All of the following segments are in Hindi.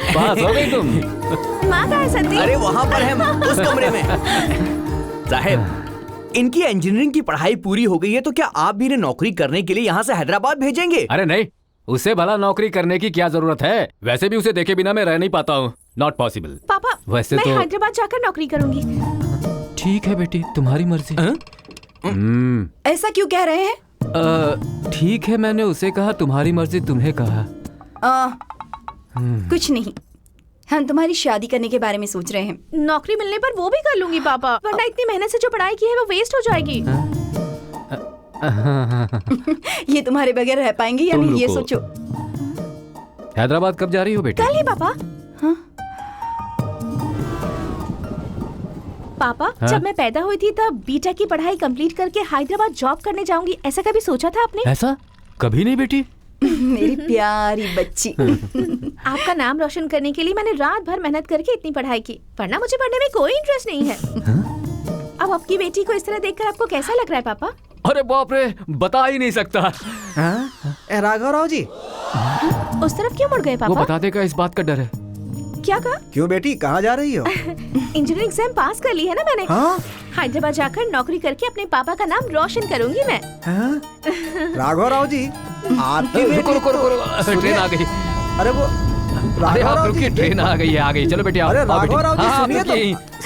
पास हो गई तुम। माँ कहाँ है संदीप? अरे वहाँ पर है, उस कमरे में। साहब, इनकी इंजीनियरिंग की पढ़ाई पूरी हो गई है, तो क्या आप भी इन्हें नौकरी करने के लिए यहाँ से हैदराबाद भेजेंगे? अरे नहीं, उसे भला नौकरी करने की क्या जरूरत है? वैसे भी उसे देखे बिना मैं रह नहीं पाता हूँ। Not possible. पापा, वैसे मैं तो हैदराबाद जाकर नौकरी करूंगी। ठीक है बेटी, तुम्हारी मर्जी। ऐसा क्यों कह रहे हैं? ठीक है, मैंने उसे कहा, तुम्हारी मर्जी, तुम्हें कहा। कुछ नहीं, हम तुम्हारी शादी करने के बारे में सोच रहे हैं। नौकरी मिलने पर वो भी कर लूंगी पापा, वरना इतनी मेहनत से जो पढ़ाई की है वो वेस्ट हो जाएगी। ये तुम्हारे बगैर रह पाएंगे या नहीं, ये सोचो। हैदराबाद कब जा रही हो बेटी? कल ही पापा। हाँ? पापा, जब मैं पैदा हुई थी तब बीटेक की पढ़ाई कंप्लीट करके हैदराबाद जॉब करने जाऊंगी, ऐसा कभी सोचा था आपने? ऐसा कभी नहीं बेटी। मेरी प्यारी बच्ची। आपका नाम रोशन करने के लिए मैंने रात भर मेहनत करके इतनी पढ़ाई की, वरना मुझे पढ़ने में कोई इंटरेस्ट नहीं है। अब आपकी बेटी को इस तरह देखकर आपको कैसा लग रहा है पापा? अरे बाप रे, बता ही नहीं सकता। राघवराव जी, उस तरफ क्यों मुड़ गए पापा? वो बता देगा, इस बात का डर है। क्या कहा? क्यों बेटी, कहाँ जा रही हो? इंजीनियरिंग एग्जाम पास कर ली है ना मैंने। हाँ? हैदराबाद जाकर नौकरी करके अपने पापा का नाम रोशन करूंगी मैं। हाँ? राघवराव जी, आपकी रुको रुको रुको, ट्रेन आ गई। अरे वो अरे आप रुकिए, ट्रेन आ गई है, आ गई। चलो बेटी आओ। अरे राघवराव जी, सुनिए तो,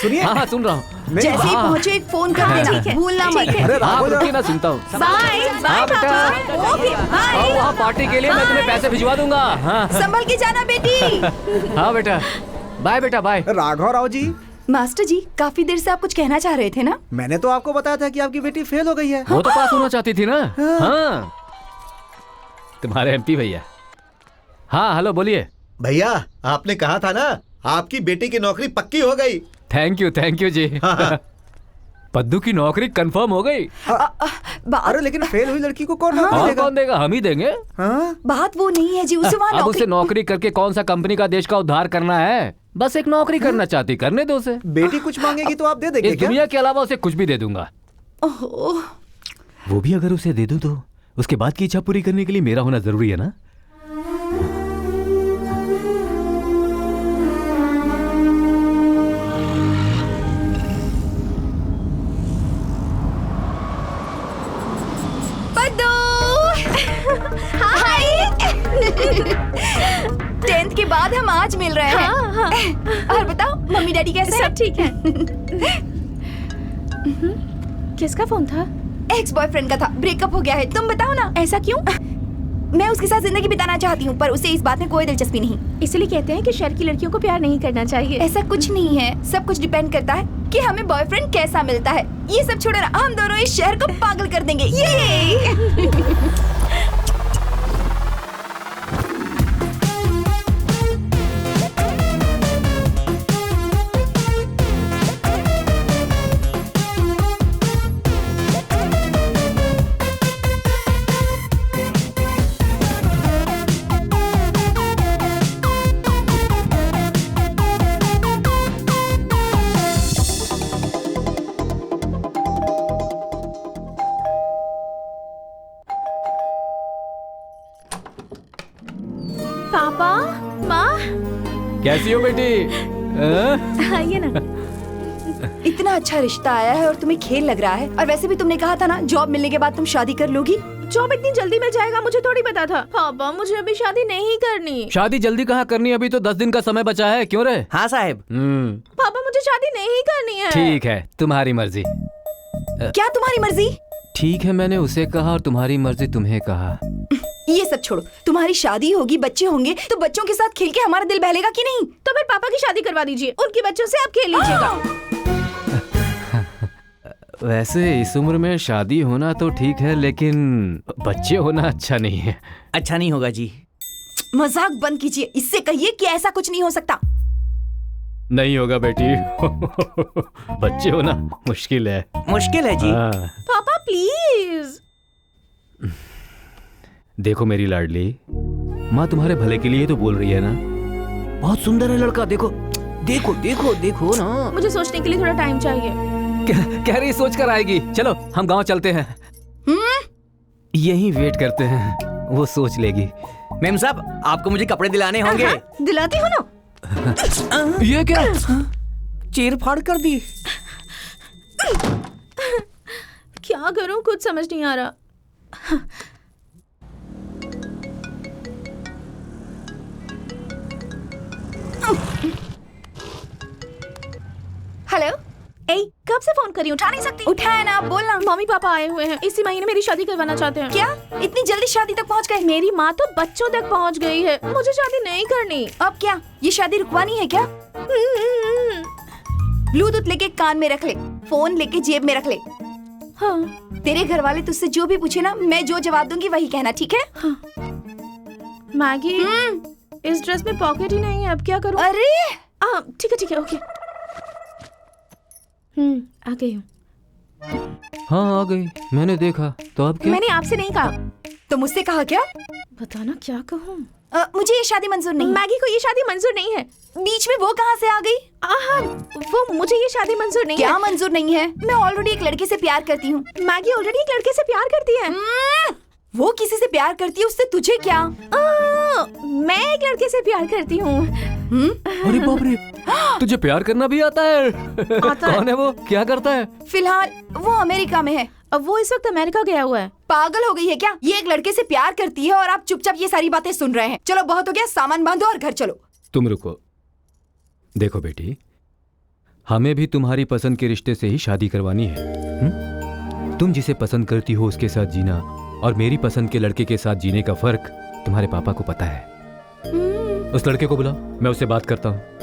सुनिए। हाँ सुन रहा हूँ। जैसे ही पहुंचे फोन कर देना, भूलना मत। अरे हाँ राघवराव, रुकिए ना, सुनता हूँ। बाय बाय पापा। Okay bye. आओ वहाँ पार्टी के लिए मैं तुम्हें पैसे भिजवा दूंगा। हाँ संभल के जाना बेटी। हाँ बेटा, बाय बेटा बाय। राघवराव जी, मास्टर जी, काफी देर से आप कुछ कहना चाह रहे थे ना? मैंने तो आपको बताया था कि आपकी बेटी फेल हो गई है। वो तो पास होना चाहती थी ना। हाँ तुम्हारे एमपी भैया। हाँ हेलो, बोलिए भैया, आपने कहा था ना आपकी बेटी की नौकरी पक्की हो गई। थैंक यू जी। पद्दू की नौकरी कंफर्म हो गई। अरे लेकिन फेल हुई लड़की को कौन नौकरी और देगा? कौन देगा? हम ही देंगे। हाँ? बात वो नहीं है जी, उसे वहाँ अब उसे नौकरी करके कौन सा कंपनी का देश का उद्धार करना है? बस एक नौकरी करना चाहती, करने दो उसे। बेटी कुछ मांगेगी तो आप दे देंगे इस क्या? दुनिया के अलावा उसे कुछ भी दे दूंगा। ओह, वो भी अगर उसे दे दूं तो उसके बाद की इच्छा पूरी करने के लिए मेरा होना जरूरी है ना। टेंथ के बाद हम आज मिल रहे हैं। हाँ। और बताओ मम्मी डैडी कैसे हैं? सब ठीक है। किसका फोन था? एक्स बॉयफ्रेंड का था, ब्रेकअप हो गया है। तुम बताओ ना। ऐसा क्यों? मैं उसके साथ जिंदगी बिताना चाहती हूँ, पर उसे इस बात में कोई दिलचस्पी नहीं। इसलिए कहते हैं कि शहर की लड़कियों को प्यार नहीं करना चाहिए। ऐसा कुछ नहीं है, सब कुछ डिपेंड करता है कि हमें बॉयफ्रेंड कैसा मिलता है। ये सब छोड़ो ना, हम दोनों इस शहर को पागल कर देंगे। ये पापा, माँ, कैसी हो बेटी? आइए ना। इतना अच्छा रिश्ता आया है और तुम्हें खेल लग रहा है। और वैसे भी तुमने कहा था ना, जॉब मिलने के बाद तुम शादी कर लोगी। जॉब इतनी जल्दी मिल जाएगा मुझे थोड़ी पता था। पापा, मुझे अभी शादी नहीं करनी। शादी जल्दी कहाँ करनी, अभी तो 10 दिन का समय बचा है। क्यों रे? हाँ साहब। पापा, मुझे शादी नहीं करनी है। ठीक है, तुम्हारी मर्जी। क्या तुम्हारी मर्जी? ठीक है, मैंने उसे कहा और तुम्हारी मर्जी तुम्हें कहा। ये सब छोड़ो, तुम्हारी शादी होगी, बच्चे होंगे, तो बच्चों के साथ खेल के हमारा दिल बहलेगा कि नहीं? तो फिर पापा की शादी करवा दीजिए, उनके बच्चों से आप खेल लीजिएगा। वैसे इस उम्र में शादी होना तो ठीक है, लेकिन बच्चे होना अच्छा नहीं है। अच्छा नहीं होगा जी। मजाक बंद कीजिए, इससे कहिए कि ऐसा कुछ नहीं हो सकता। नहीं होगा बेटी। बच्चे होना मुश्किल है। मुश्किल है जी। पापा प्लीज। देखो मेरी लाडली, माँ तुम्हारे भले के लिए तो बोल रही है ना। बहुत सुंदर है लड़का, देखो देखो देखो देखो ना। मुझे सोचने के लिए थोड़ा टाइम चाहिए। कह रही सोच कर आएगी। चलो हम गांव चलते हैं। यहीं वेट करते हैं, वो सोच लेगी। मेम साहब, आपको मुझे कपड़े दिलाने होंगे। हाँ, दिलाती हूँ ना। ये क्या? चीर फाड़ कर दी। क्या करूँ, कुछ समझ नहीं आ रहा। हेलो। ए, कब से फोन करी, उठा नहीं सकती? उठाया ना, आप बोलना। मम्मी पापा आए हुए हैं, इसी महीने मेरी शादी करवाना चाहते हैं। क्या इतनी जल्दी शादी तक पहुंच गए? मेरी माँ तो बच्चों तक पहुँच गई है, मुझे शादी नहीं करनी। अब क्या ये शादी रुकवानी है क्या? ब्लूटूथ लेके कान में रख ले, फोन लेके जेब में रख ले। हाँ। तेरे घर वाले तुझसे जो भी पूछे ना, मैं जो जवाब दूंगी वही कहना, ठीक है? हाँ। मैगी, इस ड्रेस में पॉकेट ही नहीं है, अब क्या करूं? अरे ठीक है, ओके। आ गई हूँ। हाँ आ गई, मैंने देखा। तो अब क्या? मैंने आपसे नहीं कहा। तो मुझसे कहा क्या? बताना क्या कहूँ? मुझे ये शादी मंजूर नहीं। मैगी को ये शादी मंजूर नहीं है। बीच में वो कहाँ से आ गई? वो मुझे ये शादी मंजूर नहीं है। क्या मंजूर नहीं है? मैं ऑलरेडी एक लड़के से प्यार करती हूँ। मैगी ऑलरेडी एक लड़के से प्यार करती है। वो किसी से प्यार करती है, उससे तुझे क्या? मैं एक लड़के से प्यार करती हूँ। अरे बाप रे, तुझे प्यार करना भी आता है? कौन है वो, क्या करता है? फिलहाल वो अमेरिका में है। अब वो इस वक्त अमेरिका गया हुआ है। पागल हो गई है क्या? ये एक लड़के से प्यार करती है और आप चुपचाप ये सारी बातें सुन रहे हैं। चलो बहुत हो गया, सामान बांधो और घर चलो। तुम रुको। देखो बेटी, हमें भी तुम्हारी पसंद के रिश्ते से ही शादी करवानी है। तुम जिसे पसंद करती हो उसके साथ जीना और मेरी पसंद के लड़के के साथ जीने का फर्क तुम्हारे पापा को पता है। उस लड़के को बुलाओ, मैं उससे बात करता हूँ।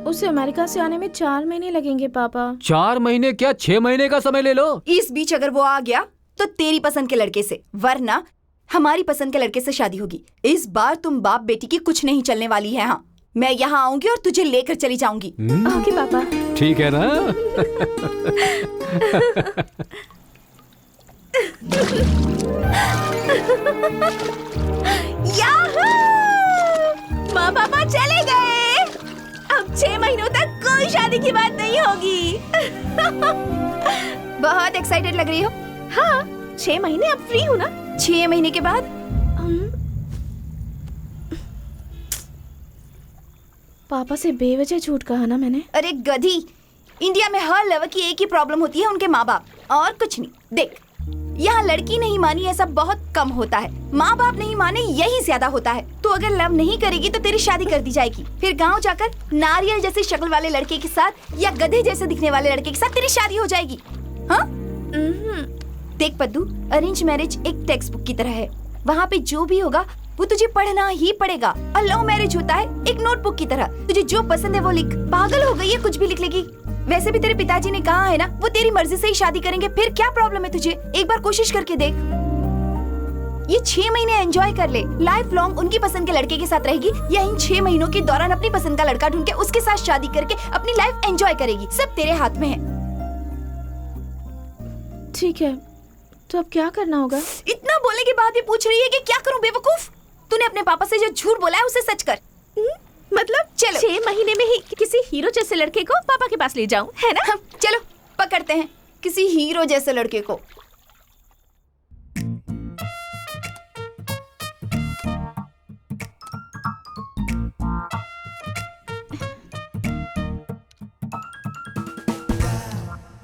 उसे अमेरिका से आने में 4 महीने लगेंगे पापा। 4 महीने क्या, 6 महीने का समय ले लो। इस बीच अगर वो आ गया तो तेरी पसंद के लड़के से, वरना हमारी पसंद के लड़के से शादी होगी। इस बार तुम बाप बेटी की कुछ नहीं चलने वाली है। हाँ, मैं यहाँ आऊंगी और तुझे लेकर चली जाऊंगी। ओके पापा। ठीक है ना? याहू! माँ पापा चले गए। अब 6 महीनों तक कोई शादी की बात नहीं होगी। बहुत एक्साइटेड लग रही हो। हाँ, 6 महीने अब फ्री हूँ ना। 6 महीने के बाद पापा से बेवजह झूठ कहा ना मैंने। अरे गधी, इंडिया में हर लेवल की एक ही प्रॉब्लम होती है, उनके माँ बाप, और कुछ नहीं। देख, यहाँ लड़की नहीं मानी ऐसा बहुत कम होता है, माँ बाप नहीं माने यही ज्यादा होता है। तो अगर लव नहीं करेगी तो तेरी शादी कर दी जाएगी, फिर गांव जाकर नारियल जैसी शक्ल वाले लड़के के साथ या गधे जैसे दिखने वाले लड़के के साथ तेरी शादी हो जाएगी। हाँ? देख पद्दू, अरेंज मैरिज एक टेक्स्ट बुक की तरह है। वहाँ पे जो भी होगा वो तुझे पढ़ना ही पड़ेगा। और लव मैरिज होता है एक नोटबुक की तरह, तुझे जो पसंद है वो लिख। पागल हो गई है, कुछ भी लिख लेगी। वैसे भी तेरे पिताजी ने कहा है ना, वो तेरी मर्जी से ही शादी करेंगे, फिर क्या प्रॉब्लम है तुझे? एक बार कोशिश करके देख। ये 6 महीने एंजॉय कर ले, लाइफ लॉन्ग उनकी पसंद के लड़के के साथ रहेगी, या इन 6 महीनों के दौरान अपनी पसंद का लड़का ढूंढ के उसके साथ शादी करके अपनी लाइफ एंजॉय करेगी। सब तेरे हाथ में है। ठीक है, तो अब क्या करना होगा? इतना बोलने के बाद भी पूछ रही है कि क्या करूं बेवकूफ? तूने अपने पापा से जो झूठ बोला है उसे सच कर। मतलब चलो 6 महीने में ही किसी हीरो जैसे लड़के को पापा के पास ले जाऊं, है ना? चलो पकड़ते हैं किसी हीरो जैसे लड़के को।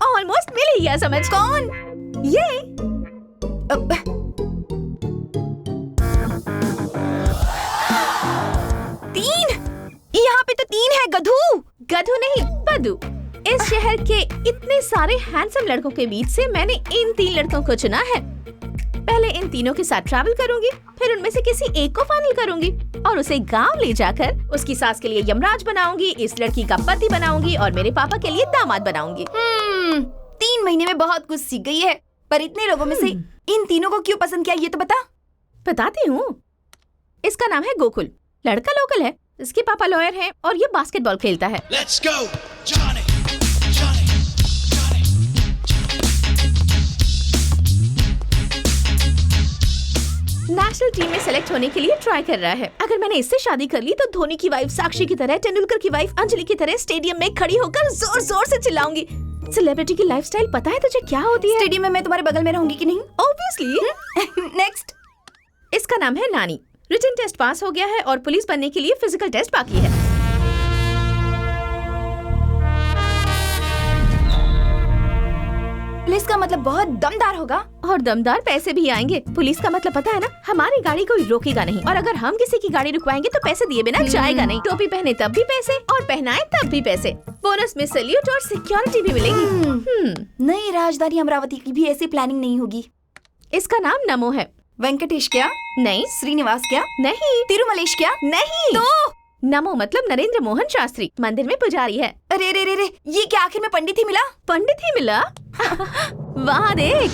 ऑलमोस्ट मिल ही गया समझ। कौन? ये यहाँ पे तो 3 है गधू। गधू नहीं, पद्दू। इस शहर के इतने सारे हैंडसम लड़कों के बीच से मैंने इन 3 लड़कों को चुना है। पहले इन तीनों के साथ ट्रैवल करूंगी, फिर उनमें से किसी एक को फाइनल करूंगी और उसे गांव ले जाकर उसकी सास के लिए यमराज बनाऊंगी, इस लड़की का पति बनाऊंगी और मेरे पापा के लिए दामाद बनाऊंगी। 3 महीने में बहुत कुछ सीख गई है, पर इतने लोगों में से इन तीनों को क्यों पसंद किया ये तो बता। बताती हूँ। इसका नाम है गोकुल, लड़का लोकल है, इसके पापा लॉयर हैं और ये बास्केटबॉल खेलता है। Let's go, Johnny, Johnny, Johnny. National team में सेलेक्ट होने के लिए ट्राई कर रहा है। अगर मैंने इससे शादी कर ली तो धोनी की वाइफ साक्षी की तरह, तेंदुलकर की वाइफ अंजलि की तरह स्टेडियम में खड़ी होकर जोर जोर से चिल्लाऊंगी, सेलिब्रिटी की लाइफस्टाइल पता है तुझे क्या होती है? स्टेडियम में मैं तुम्हारे बगल में रहूंगी कि नहीं? ऑब्वियसली। नेक्स्ट। इसका नाम है नानी। रिटन टेस्ट पास हो गया है और पुलिस बनने के लिए फिजिकल टेस्ट बाकी है। पुलिस का मतलब बहुत दमदार होगा। और दमदार पैसे भी आएंगे। पुलिस का मतलब पता है ना, हमारी गाड़ी कोई रोकेगा नहीं, और अगर हम किसी की गाड़ी रुकवाएंगे तो पैसे दिए बिना जाएगा नहीं। टोपी पहने तब भी पैसे और पहनाए तब भी पैसे। बोनस में सैल्यूट और सिक्योरिटी भी मिलेगी। नई राजधानी अमरावती की भी ऐसी प्लानिंग नहीं होगी। इसका नाम नमो है। वेंकटेश क्या? नहीं। श्रीनिवास क्या? नहीं। तिरुमलेश क्या? नहीं। तो नमो मतलब नरेंद्र मोहन शास्त्री, मंदिर में पुजारी है। अरे रे रे रे, ये क्या आखिर में पंडित ही मिला? पंडित ही मिला? वहाँ देख।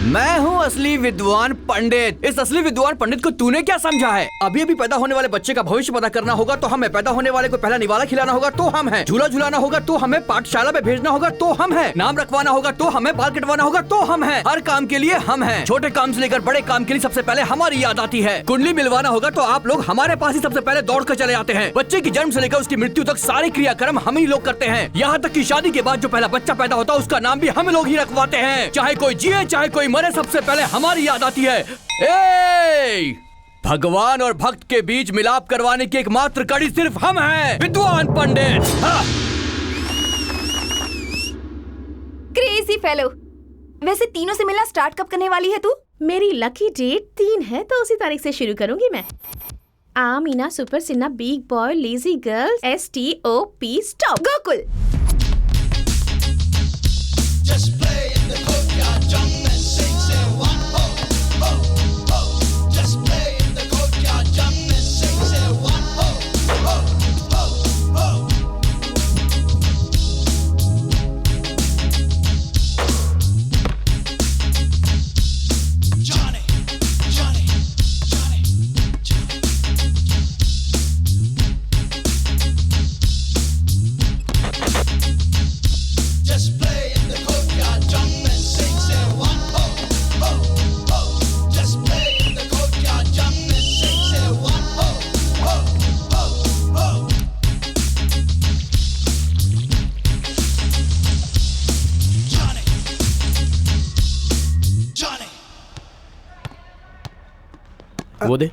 मैं हूँ असली विद्वान पंडित। इस असली विद्वान पंडित को तूने क्या समझा है? अभी अभी पैदा होने वाले बच्चे का भविष्य पता करना होगा तो हमें, पैदा होने वाले को पहला निवाला खिलाना होगा तो हम हैं, झूला झुलाना होगा तो हमें, पाठशाला में भेजना होगा तो हम हैं, नाम रखवाना होगा तो हमें, बाल कटवाना होगा तो हम हैं। हर काम के लिए हम हैं। छोटे काम से लेकर बड़े काम के लिए सबसे पहले हमारी याद आती है। कुंडली मिलवाना होगा तो आप लोग हमारे पास ही सबसे पहले दौड़ कर चले आते हैं। बच्चे की जन्म से लेकर उसकी मृत्यु तक सारे क्रियाक्रम हम ही लोग करते हैं। यहाँ तक कि शादी के बाद जो पहला बच्चा पैदा होता है उसका नाम भी हम लोग ही रखवाते हैं। चाहे कोई जिए चाहे कोई मरे, सबसे पहले हमारी याद आती है। भगवान और भक्त के बीच मिलाप करवाने की एकमात्र कड़ी सिर्फ हम हैं, विद्वान पंडित। Crazy fellow. वैसे तीनों से मिलना स्टार्ट कब करने वाली है तू? मेरी लकी डेट 3 है तो उसी तारीख से शुरू करूंगी मैं। Amina, super Sinha, big boy, lazy girl, STOP stop. Gokul. Just play in the courtyard, jump and sing, say one ho, ho, ho. Just play in the courtyard, jump and sing, say one ho, ho, ho, ho. Johnny, Johnny, Johnny, Johnny. Just play in the courtyard, jump and sing, say one ho, ho, ho. Just play in the courtyard, jump and sing, say one ho, ho, ho, ho. Johnny, Johnny. वो दे।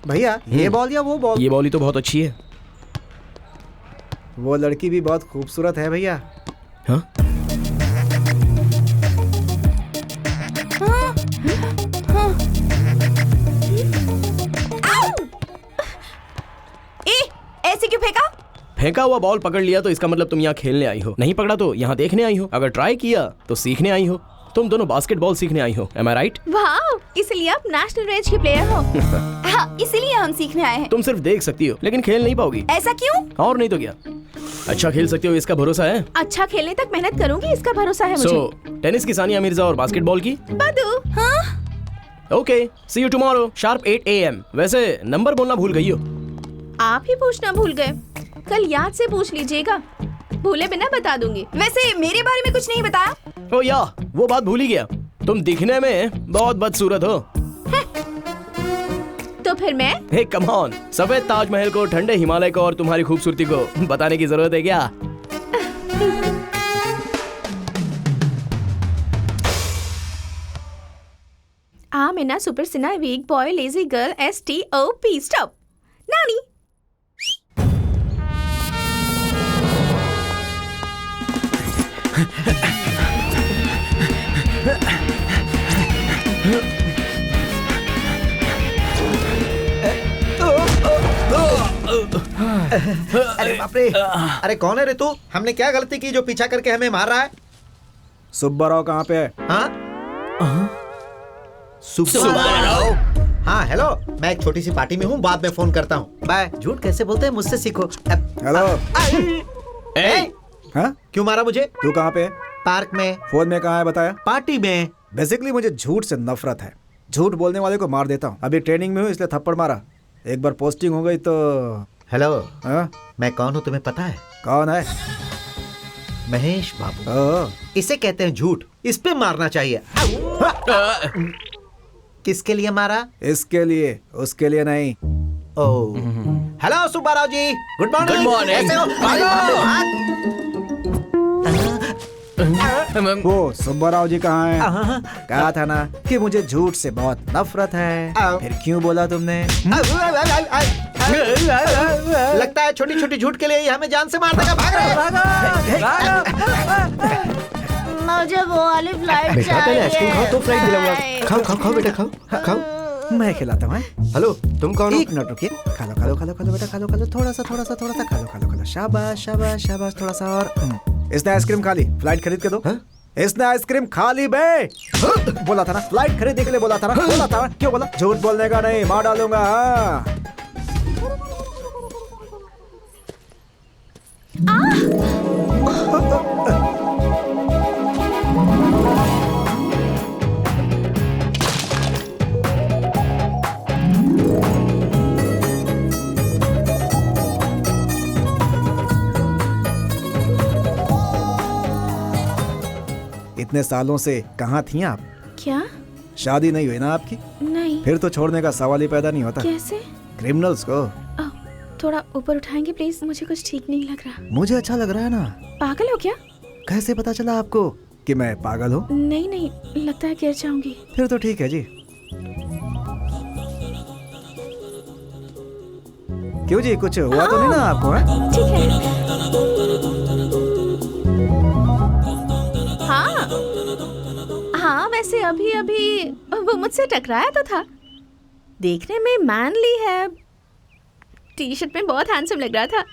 भैया ये बॉल या वो बॉल? ये बॉल ही तो बहुत अच्छी है। वो लड़की भी बहुत खूबसूरत है भैया। हाँ? ऐसे क्यों फेंका? फेंका हुआ बॉल पकड़ लिया तो इसका मतलब तुम यहाँ खेलने आई हो, नहीं पकड़ा तो यहाँ देखने आई हो, अगर ट्राई किया तो सीखने आई हो। तुम दोनों बास्केटबॉल सीखने आई हो, एम आई राइट? वाह, इसलिए आप नेशनल रेंज के प्लेयर हो। हाँ, इसीलिए हम सीखने आए हैं। तुम सिर्फ देख सकती हो लेकिन खेल नहीं पाओगी। ऐसा क्यों? और नहीं तो क्या, अच्छा खेल सकती हो इसका भरोसा है। अच्छा खेलने तक मेहनत करूंगी इसका भरोसा है मुझे। टेनिस की सानिया मिर्जा और बास्केटबॉल की बदू। हाँ? Okay, see you tomorrow sharp 8 AM। वैसे नंबर बोलना भूल गई हो। आप ही पूछना भूल गए, कल याद से पूछ लीजिएगा, भूले बिना बता दूंगी। वैसे मेरे बारे में कुछ नहीं बताया? ओ या, वो बात भूल ही गया, तुम दिखने में बहुत बदसूरत हो। तो फिर मैं? हे कम ऑन, सफेद ताजमहल को, ठंडे हिमालय को और तुम्हारी खूबसूरती को बताने की जरूरत है क्या? Amina, super Sinha, weak boy, lazy girl, STOP stop. नानी। अरे बाप रे, अरे कौन है रे तू? हमने क्या गलती की जो पीछा करके हमें मार रहा है? सुब्बाराव कहाँ पे है? हाँ सुब्बाराव। हाँ हेलो, मैं एक छोटी सी पार्टी में हूँ, बाद में फोन करता हूँ, बाय। झूठ कैसे बोलते हैं, मुझसे सीखो। हेलो। हाँ? क्यों मारा मुझे? तू कहाँ पे है? पार्क में। फोन में कहाँ है बताया? पार्टी में। बेसिकली मुझे झूठ से नफरत है, झूठ बोलने वाले को मार देता हूँ। अभी ट्रेनिंग में हूँ इसलिए थप्पड़ मारा, एक बार पोस्टिंग हो गई तो। हेलो। हाँ? मैं कौन हूँ तुम्हें पता है? कौन है? महेश बाबू। इसे कहते हैं झूठ, इस पे मारना चाहिए। किसके लिए मारा? इसके लिए, उसके लिए नहीं। ओह, हेलो सुब्बाराव जी, गुड मॉर्निंग। Good morning. कैसे हो? वो सुब्बाराव जी कहाँ हैं? कहा था ना कि मुझे झूठ से बहुत नफरत है। फिर क्यों बोला तुमने? लगता है छोटी छोटी झूठ के लिए ही हमें जान से मार देगा। भाग रहे हैं। मुझे वो वाली फ्लाइट बेटा पहले आइसक्रीम खाओ तो फ्लाइट दिलाऊंगा। खाओ खाओ खाओ बेटा खाओ खाओ। मैं खिलाता हूँ। हेलो तुम कौन हो? एक मिनट रुकिए। खा लो खा लो खा लो खा लो बेटा, खा लो खा लो, थोड़ा सा खा लो खा लो खा लो। शाबाश शाबाश शाबाश, थोड़ा सा और। इसने आइसक्रीम खा ली, फ्लाइट खरीद के दो। इसने आइसक्रीम खा ली बे। बोला था ना फ्लाइट खरीदने के लिए, बोला था ना। क्यों बोला? झूठ बोलने का नहीं, मार डालूंगा। इतने सालों से कहाँ थी आप? क्या? शादी नहीं हुई ना आपकी? नहीं। फिर तो छोड़ने का सवाल ही पैदा नहीं होता। कैसे? क्रिमिनल्स को। थोड़ा ऊपर उठाएंगे प्लीज, मुझे कुछ ठीक नहीं लग रहा। मुझे अच्छा लग रहा है ना। पागल हो क्या? कैसे पता चला आपको कि मैं पागल हूँ? नहीं नहीं, लगता है गिर जाऊंगी। फिर तो ठीक है जी। क्यों जी, कुछ हुआ तो नहीं ना आपको? है ठीक है। हाँ हाँ, वैसे अभी अभी वो मुझसे टकराया तो था। देखने में मैनली है, टी शर्ट में बहुत हैंडसम लग रहा था।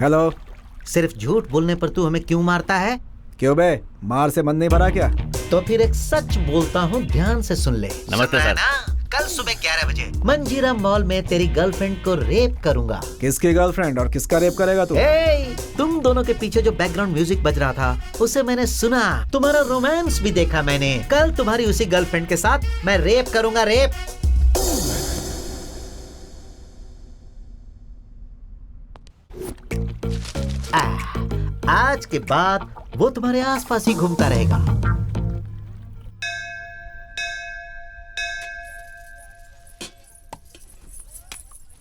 हेलो। सिर्फ झूठ बोलने पर तू हमें क्यों मारता है? क्यों बे, मार से मन नहीं भरा क्या? तो फिर एक सच बोलता हूँ, ध्यान से सुन ले। नमस्ते सर। कल सुबह 11 बजे मंजीरा मॉल में तेरी गर्लफ्रेंड को रेप करूंगा। किसकी गर्लफ्रेंड और किसका रेप करेगा तू? तुम दोनों के पीछे जो बैकग्राउंड म्यूजिक बज रहा था उसे मैंने सुना, तुम्हारा रोमांस भी देखा मैंने। कल तुम्हारी उसी गर्लफ्रेंड के साथ मैं रेप करूंगा, रेप। आज के बाद वो तुम्हारे आसपास ही घूमता रहेगा।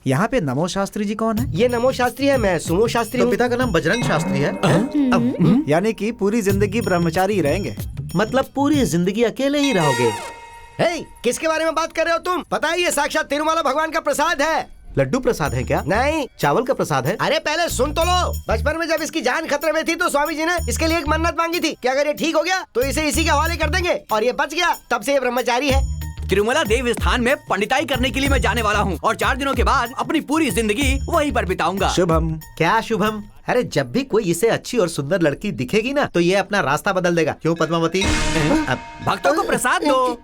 यहाँ पे नमो शास्त्री जी कौन है? ये नमो शास्त्री है, मैं सुमो शास्त्री तो हूँ। पिता का नाम बजरंग शास्त्री है। यानी कि पूरी जिंदगी ब्रह्मचारी ही रहेंगे। मतलब पूरी जिंदगी अकेले ही रहोगे। हे, किसके बारे में बात कर रहे हो तुम? पता है ये साक्षात तिरुमाला भगवान का प्रसाद है। लड्डू प्रसाद है क्या? नहीं, चावल का प्रसाद है। अरे पहले सुन तो लो। बचपन में जब इसकी जान खतरे में थी तो स्वामी जी ने इसके लिए एक मन्नत मांगी थी कि अगर ये ठीक हो गया तो इसे इसी के हवाले कर देंगे, और ये बच गया, तब से ये ब्रह्मचारी है। तिरुमला देव स्थान में पंडिताई करने के लिए मैं जाने वाला हूँ और 4 दिनों के बाद अपनी पूरी जिंदगी वहीं पर बिताऊंगा। शुभम। क्या शुभम? अरे जब भी कोई इसे अच्छी और सुंदर लड़की दिखेगी ना तो ये अपना रास्ता बदल देगा। क्यों पद्मावती? भक्तों को प्रसाद दो।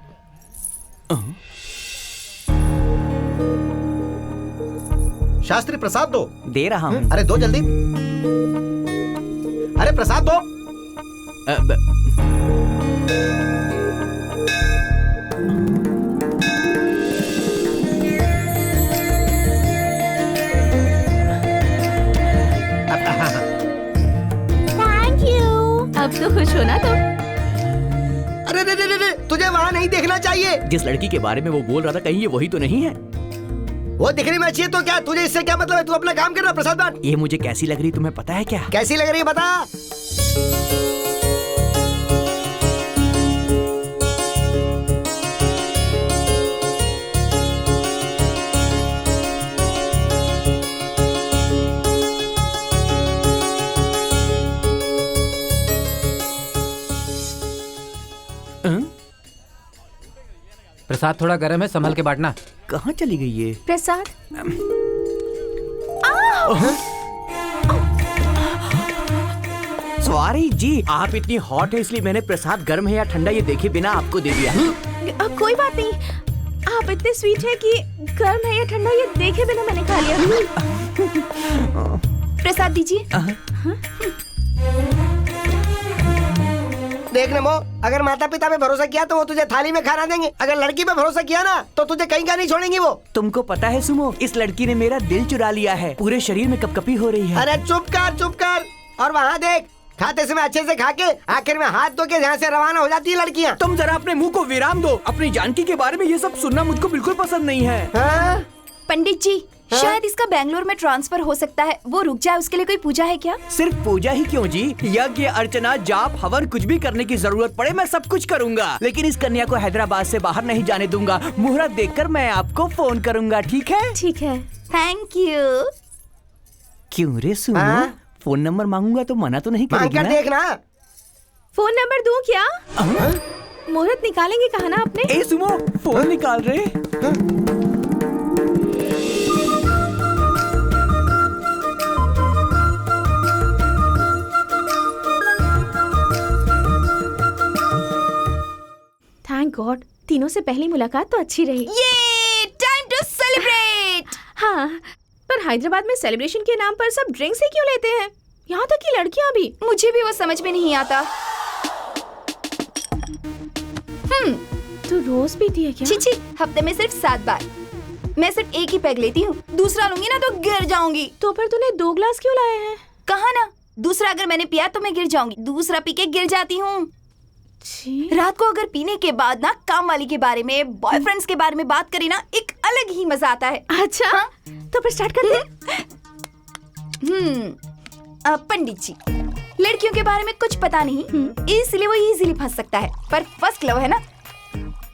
शास्त्री प्रसाद दो। दे रहा हूँ। अरे दो जल्दी। अरे प्रसाद दो। Thank you. अब तो खुश हो ना तुम? अरे रे रे रे, तुझे वहाँ नहीं देखना चाहिए। जिस लड़की के बारे में वो बोल रहा था, कहीं ये वही तो नहीं है? वो दिखने में अच्छी है तो क्या? तुझे इससे क्या मतलब है? तू अपना काम कर रहा प्रसाद बांट। ये मुझे कैसी लग रही तुम्हें पता है क्या? कैसी लग रही है बता। प्रसाद थोड़ा गर्म है, संभल के बांटना। कहाँ चली गई ये? प्रसाद। सॉरी जी, आप इतनी हॉट है इसलिए मैंने प्रसाद गर्म है या ठंडा ये देखे बिना आपको दे दिया। कोई बात नहीं, आप इतने स्वीट है कि गर्म है या ठंडा ये देखे बिना मैंने खा लिया। प्रसाद दीजिए। देख नमो, अगर माता पिता पे भरोसा किया तो वो तुझे थाली में खाना देंगे, अगर लड़की पे भरोसा किया ना तो तुझे कहीं का नहीं छोड़ेंगी वो। तुमको पता है सुमो, इस लड़की ने मेरा दिल चुरा लिया है। पूरे शरीर में कपकपी हो रही है। अरे चुप कर। और वहाँ देख, खाते समय अच्छे से खा के आखिर में हाथ धो के यहाँ से रवाना हो जाती है लड़कियाँ। तुम जरा अपने मुंह को विराम दो। अपनी जानकी के बारे में ये सब सुनना मुझको बिल्कुल पसंद नहीं है। हाँ? पंडित जी, शायद इसका बैंगलोर में ट्रांसफर हो सकता है। वो रुक जाए, उसके लिए कोई पूजा है क्या? सिर्फ पूजा ही क्यों जी, यज्ञ अर्चना जाप हवन कुछ भी करने की जरूरत पड़े मैं सब कुछ करूंगा, लेकिन इस कन्या को हैदराबाद से बाहर नहीं जाने दूंगा। मुहूर्त देखकर मैं आपको फोन करूंगा, ठीक है? ठीक है। Thank you. क्यों रे सुनो, हाँ? फोन नंबर मांगूंगा तो मना तो नहीं मांग करेगी कर ना? देखना। फोन नंबर दूं क्या? मुहूर्त निकालेंगे कहा ना आपने? ए सुमो, फोन निकाल रहे। थैंक गॉड, तीनों से पहली मुलाकात तो अच्छी रही। ये टाइम टू सेलिब्रेट। हाँ, पर हैदराबाद में सेलिब्रेशन के नाम पर सब ड्रिंक्स ही क्यों लेते हैं? यहाँ तक कि लड़कियाँ भी। मुझे भी वो समझ में नहीं आता। तू रोज पीती है क्या? छी, हफ्ते में सिर्फ 7 बार। मैं सिर्फ एक ही पैग लेती हूँ, दूसरा लूंगी ना तो गिर जाऊंगी। तो फिर तूने 2 ग्लास क्यों लाए हैं? कहा ना, दूसरा अगर मैंने पिया तो मैं गिर जाऊंगी, दूसरा पी के गिर जाती हूँ। रात को अगर पीने के बाद ना काम वाली के बारे में, बॉयफ्रेंड्स के बारे में बात करी ना, एक अलग ही मजा आता है। अच्छा, हाँ? तो फिर स्टार्ट कर दे। पंडित जी, लड़कियों के बारे में कुछ पता नहीं, इसलिए वो इजीली फंस सकता है। पर फर्स्ट लव है ना,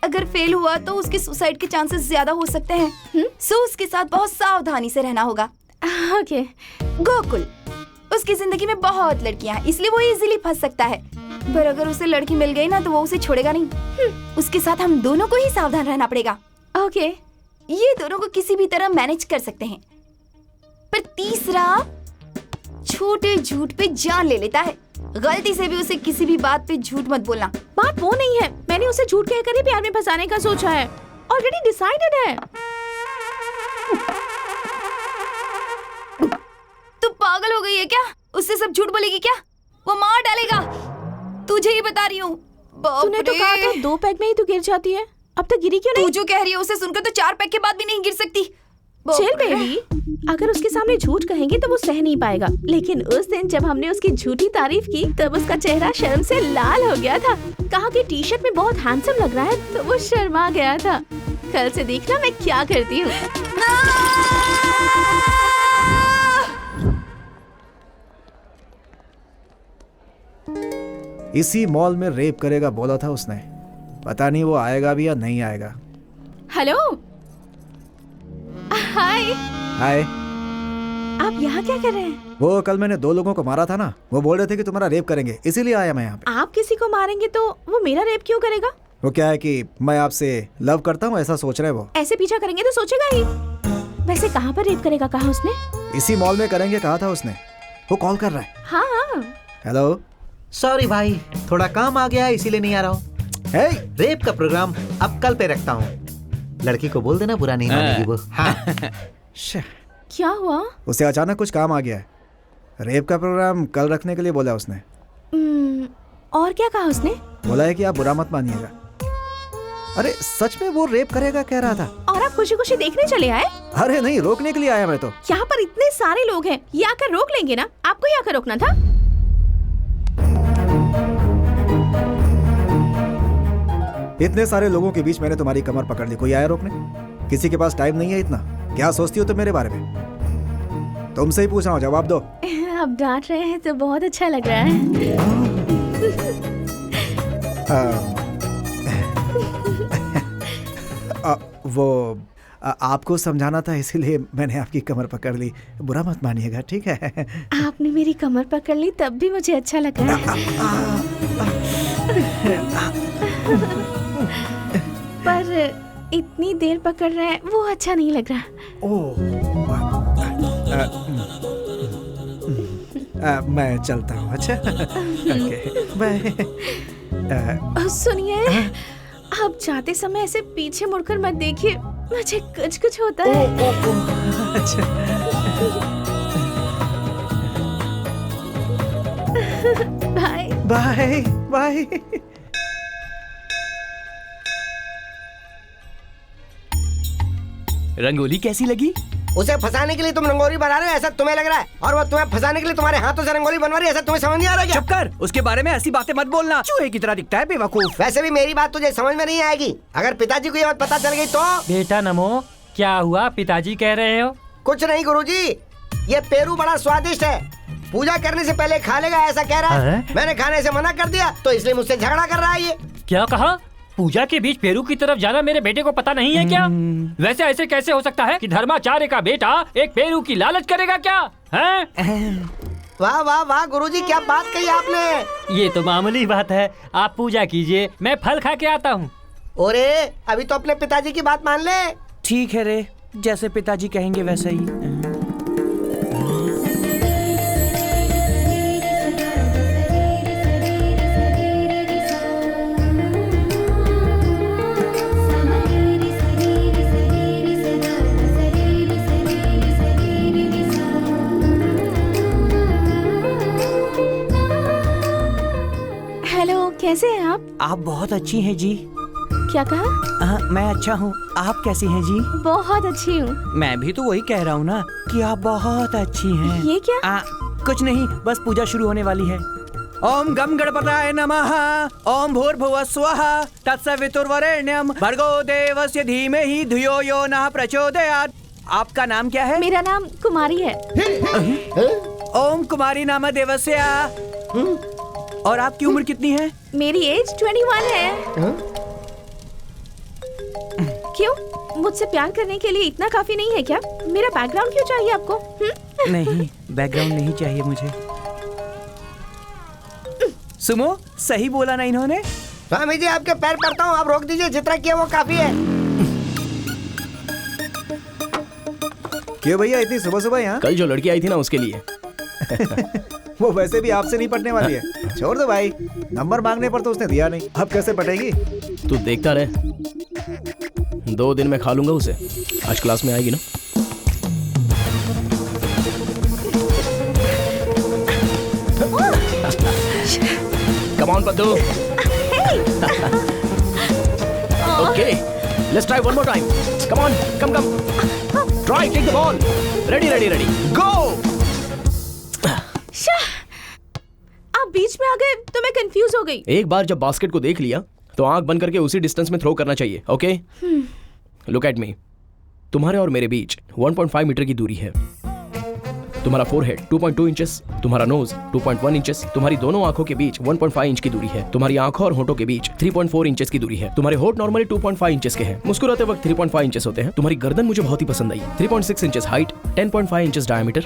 अगर फेल हुआ तो उसके सुसाइड के चांसेस ज्यादा हो सकते हैं। सो उसके साथ बहुत सावधानी से रहना होगा। ओके। गोकुल, उसकी जिंदगी में बहुत लड़कियां हैं, इसलिए वो इजीली फंस सकता है। पर अगर उसे लड़की मिल गई ना तो वो उसे छोड़ेगा नहीं। उसके साथ हम दोनों को ही सावधान रहना पड़ेगा। ओके। ये दोनों को किसी भी तरह मैनेज कर सकते हैं। पर तीसरा छोटे झूठ पे जान ले लेता है। गलती से भी उसे किसी भी बात पे झूठ मत बोलना। बात वो नहीं है, मैंने उसे झूठ कहकर ही प्यार में फंसाने का सोचा है। ऑलरेडी डिसाइडेड है। तू पागल हो गई है क्या? उससे सब झूठ बोलेगी क्या? वो मार डालेगा, तुझे ही बता रही हूँ। तूने तो कहा था 2 पैग में ही तू गिर जाती है, अब तक गिरी क्यों नहीं? तू जो कह रही है उसे सुनकर तो 4 पैग के बाद भी नहीं गिर सकती। चिल बेबी, अगर उसके सामने झूठ कहेंगे तो वो सह नहीं पाएगा। लेकिन उस दिन जब हमने उसकी झूठी तारीफ की तब उसका चेहरा शर्म से लाल हो गया था। कहा कि टी शर्ट में बहुत हैंडसम लग रहा है, तो वो शर्मा गया था। कल से देखना मैं क्या करती हूँ। इसी मॉल में रेप करेगा बोला था उसने। पता नहीं वो आएगा भी या नहीं आएगा। हेलो, हाय। हाय। आप यहाँ क्या कर रहे हैं? वो कल मैंने 2 लोगों को मारा था ना, वो बोल रहे थे कि तुम्हारा रेप करेंगे, इसीलिए आया मैं यहाँ पे। आप किसी को मारेंगे तो वो मेरा रेप क्यों करेगा? वो क्या है कि मैं आपसे लव करता हूँ ऐसा सोच रहे हैं वो। ऐसे पीछा करेंगे तो सोचेगा ही। वैसे कहाँ पर रेप करेगा कहा उसने? इसी मॉल में करेंगे कहा था उसने। वो कॉल कर रहा है। हाँ। हेलो। सॉरी भाई, थोड़ा काम आ गया है इसीलिए नहीं आ रहा हूँ। हे, रेप का प्रोग्राम अब कल पे रखता हूँ। लड़की को बोल देना बुरा नहीं मानेगी वो। हाँ। क्या हुआ? उसे अचानक कुछ काम आ गया है। रेप का प्रोग्राम कल रखने के लिए बोला उसने। और क्या कहा उसने? बोला है कि आप बुरा मत मानिएगा। अरे सच में वो रेप करेगा कह रहा था। और आप खुशी खुशी देखने चले आए? अरे नहीं, रोकने के लिए आया मैं तो। यहाँ पर इतने सारे लोग हैं, ये आकर रोक लेंगे ना? आपको ही आकर रोकना था। इतने सारे लोगों के बीच मैंने तुम्हारी कमर पकड़ ली, कोई आया रोकने? किसी के पास टाइम नहीं है इतना। क्या सोचती हो तुम मेरे बारे में? तुमसे ही पूछ रहा हूँ, जवाब दो। आप डांट रहे हैं तो बहुत अच्छा लग रहा है। आपको समझाना था इसीलिए मैंने आपकी कमर पकड़ ली। बुरा मत मानिएगा, ठीक है? आपने मेरी कमर पकड़ ली तब भी मुझे अच्छा लगा है। पर इतनी देर पकड़ रहे हैं वो अच्छा नहीं लग रहा। मैं चलता हूँ। अच्छा बाय। सुनिए, आप जाते समय ऐसे पीछे मुड़कर मत देखिए, मुझे कुछ होता है। अच्छा। Bye bye bye. रंगोली कैसी लगी? उसे फंसाने के लिए तुम रंगोली बना रहे हो ऐसा तुम्हें लग रहा है, और वो तुम्हें फंसाने के लिए तुम्हारे हाथों से रंगोली बनवा रही है, ऐसा तुम्हें समझ नहीं आ रहा क्या? चुप कर, उसके बारे में ऐसी बातें मत बोलना, चूहे की तरह दिखता है बेवकूफ। वैसे भी मेरी बात तुझे समझ में नहीं आएगी। अगर पिताजी को ये बात पता चल गई तो? बेटा नमो, क्या हुआ? पिताजी कह रहे हो? कुछ नहीं गुरुजी, ये पेरू बड़ा स्वादिष्ट है, पूजा करने से पहले खा लेगा ऐसा कह रहा है। मैंने खाने से मना कर दिया तो इसलिए मुझसे झगड़ा कर रहा है ये। क्या कहा? पूजा के बीच पेरू की तरफ जाना मेरे बेटे को पता नहीं है क्या? वैसे ऐसे कैसे हो सकता है कि धर्माचार्य का बेटा एक पेरू की लालच करेगा क्या? हैं? वाह वाह वाह गुरुजी, क्या बात कही आपने। ये तो मामूली बात है, आप पूजा कीजिए, मैं फल खा के आता हूँ। ओरे अभी तो अपने पिताजी की बात मान ले। ठीक है रे, जैसे पिताजी कहेंगे वैसे ही। हेलो, कैसे हैं आप बहुत अच्छी हैं जी। क्या कहा? मैं अच्छा हूँ, आप कैसी हैं जी? बहुत अच्छी हूँ। मैं भी तो वही कह रहा हूँ ना कि आप बहुत अच्छी हैं। ये क्या? कुछ नहीं, बस पूजा शुरू होने वाली है। ओम गम गणपताय नमः, ओम भूर्भुवः स्वः, तत्सवितुर्वरेण्यं, भर्गो देवस्य धीमहि धियो यो नः प्रचोदयात्। आपका नाम क्या है? मेरा नाम कुमारी है। ओम कुमारी नाम देवस्य। और आपकी उम्र कितनी है? मेरी एज 21 है। क्यों? मुझसे प्यार करने के लिए इतना काफी नहीं है क्या? मेरा बैकग्राउंड क्यों चाहिए आपको? नहीं, बैकग्राउंड नहीं चाहिए मुझे। सुमो, सही बोला ना इन्होंने? स्वामी जी आपके पैर पड़ता हूँ, आप रोक दीजिए, जितना किया वो काफी है। क्यों भैया इतनी सुबह सुबह यहाँ? कल जो लड़की आई थी ना उसके लिए। वो वैसे भी आपसे नहीं पटने वाली है, छोड़ दो भाई। नंबर मांगने पर तो उसने दिया नहीं, अब कैसे पटेगी? तू देखता रहे, 2 दिन में खा लूंगा उसे। आज क्लास में आएगी ना? Come on Paddu. Okay, let's try one more time. Come on, come come. Try, take the ball. Ready ready ready, go. आप बीच में आ गए तो मैं कंफ्यूज हो गई। एक बार जब बास्केट को देख लिया तो आंख बंद करके उसी डिस्टेंस में थ्रो करना चाहिए। Okay, look at me. तुम्हारे और मेरे बीच 1.5 मीटर की दूरी है। तुम्हारा फोरहेड 2.2 इंचेस, तुम्हारा नोज 2.1 इंचेस, तुम्हारी दोनों आंखों के बीच 1.5 इंच की दूरी है, तुम्हारी आंखों और होठों के बीच 3.4 इंचेस की दूरी है। तुम्हारे होठ नॉर्मली 2.5 इंचेस के हैं, मुस्कुराते वक्त 3.5 इंचेस होते हैं। तुम्हारी गर्दन मुझे बहुत ही पसंद आई, 3.6 इंचेस हाइट, 10.5 इंचेस डायमीटर।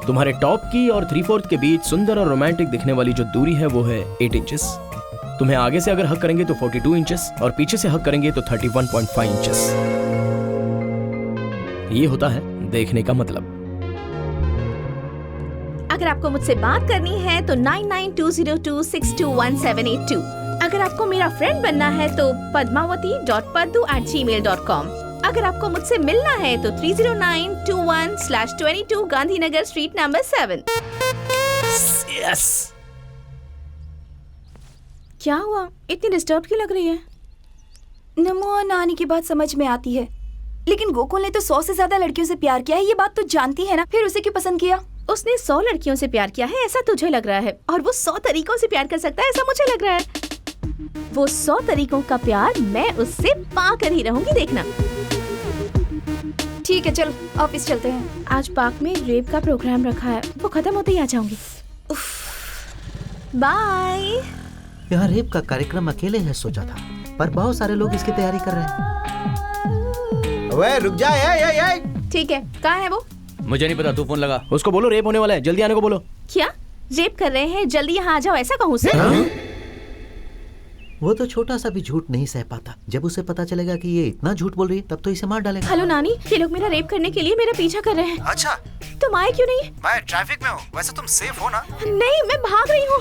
तुम्हारे टॉप की और 3/4 के बीच सुंदर और रोमांटिक दिखने वाली जो दूरी है वो है 8 इंचेस। तुम्हें आगे से अगर हक करेंगे तो 42 इंचेस और पीछे से हक करेंगे तो 31.5 इंचेस। ये होता है देखने का मतलब। अगर आपको मुझसे बात करनी है तो 9920262178 अगर आपको मेरा फ्रेंड बनना है तो padmavati.paddu@gmail.com। अगर आपको मुझसे मिलना है तो 30921/22 गांधीनगर स्ट्रीट नंबर 7। यस। क्या हुआ? इतनी डिस्टर्ब क्यों लग रही है? नमो और नानी की बात समझ में आती है, लेकिन गोकुल ने तो 100 से ज्यादा लड़कियों से प्यार किया है, ये बात तो जानती है ना, फिर उसे क्यों पसंद किया? उसने 100 लड़कियों से प्यार किया है ऐसा तुझे लग रहा है, और वो 100 तरीकों से प्यार कर सकता है ऐसा मुझे लग रहा है। वो 100 तरीकों का प्यार मैं उससे पा कर ही रहूंगी, देखना। ठीक है चलो ऑफिस चलते हैं। आज पार्क में रेप का प्रोग्राम रखा है, वो खत्म होते ही आ जाऊंगी। बाय। यहाँ रेप का कार्यक्रम अकेले है सोचा था, पर बहुत सारे लोग इसकी तैयारी कर रहे हैं। ओए रुक जा, ए। ठीक है, कहाँ है वो? मुझे नहीं पता, तू फोन लगा। उसको बोलो रेप होने वाला है, जल्दी आने को बोलो। क्या रेप कर रहे हैं? जल्दी यहाँ आ जाओ, ऐसा कहूँ उसे? वो तो छोटा सा भी झूठ नहीं सह पाता। जब उसे पता चलेगा कि ये इतना झूठ बोल रही है तब तो इसे मार डालेगा। हेलो नानी, ये लोग मेरा रेप करने के लिए मेरा पीछा कर रहे हैं। अच्छा, तुम आए क्यों नहीं? मैं ट्रैफिक में हूँ। वैसे तुम सेफ हो ना? नहीं, मैं भाग रही हूँ।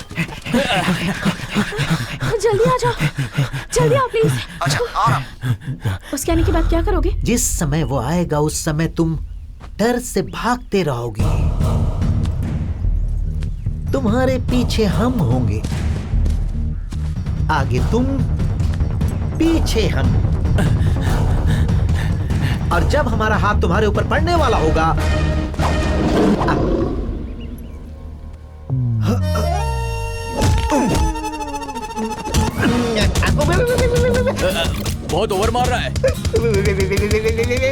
जल्दी आ जाओ, जल्दी आओ प्लीज। अच्छा, आ रहा। उसके आने के बाद क्या करोगे? जिस समय वो आएगा उस समय तुम डर से भागते रहोगे। तुम्हारे पीछे हम होंगे, आगे तुम, पीछे हम। और जब हमारा हाथ तुम्हारे ऊपर पड़ने वाला होगा बहुत ओवर मार रहा है।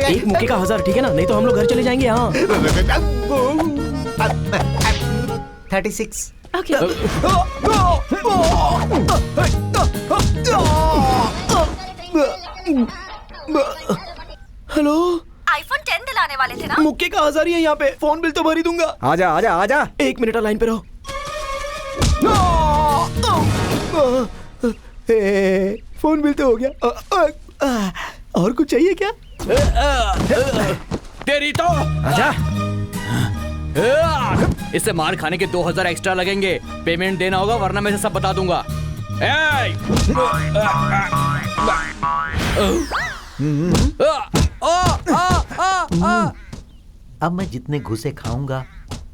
एक मुक्के का 1000, ठीक है ना? नहीं तो हम लोग घर चले जाएंगे। हाँ 36। ओके हेलो, आईफोन 10 दिलाने वाले थे ना? मुक्के का 1000 ही है यहाँ पे। फोन बिल तो भर ही दूंगा। आजा आजा आजा। 1 मिनट लाइन पे रहो। फोन बिल तो हो गया। और कुछ चाहिए क्या? तेरी तो आजा। इससे मार खाने के 2000 एक्स्ट्रा लगेंगे। पेमेंट देना होगा वरना मैं इसे सब बता दूंगा। अब मैं जितने घुसे खाऊंगा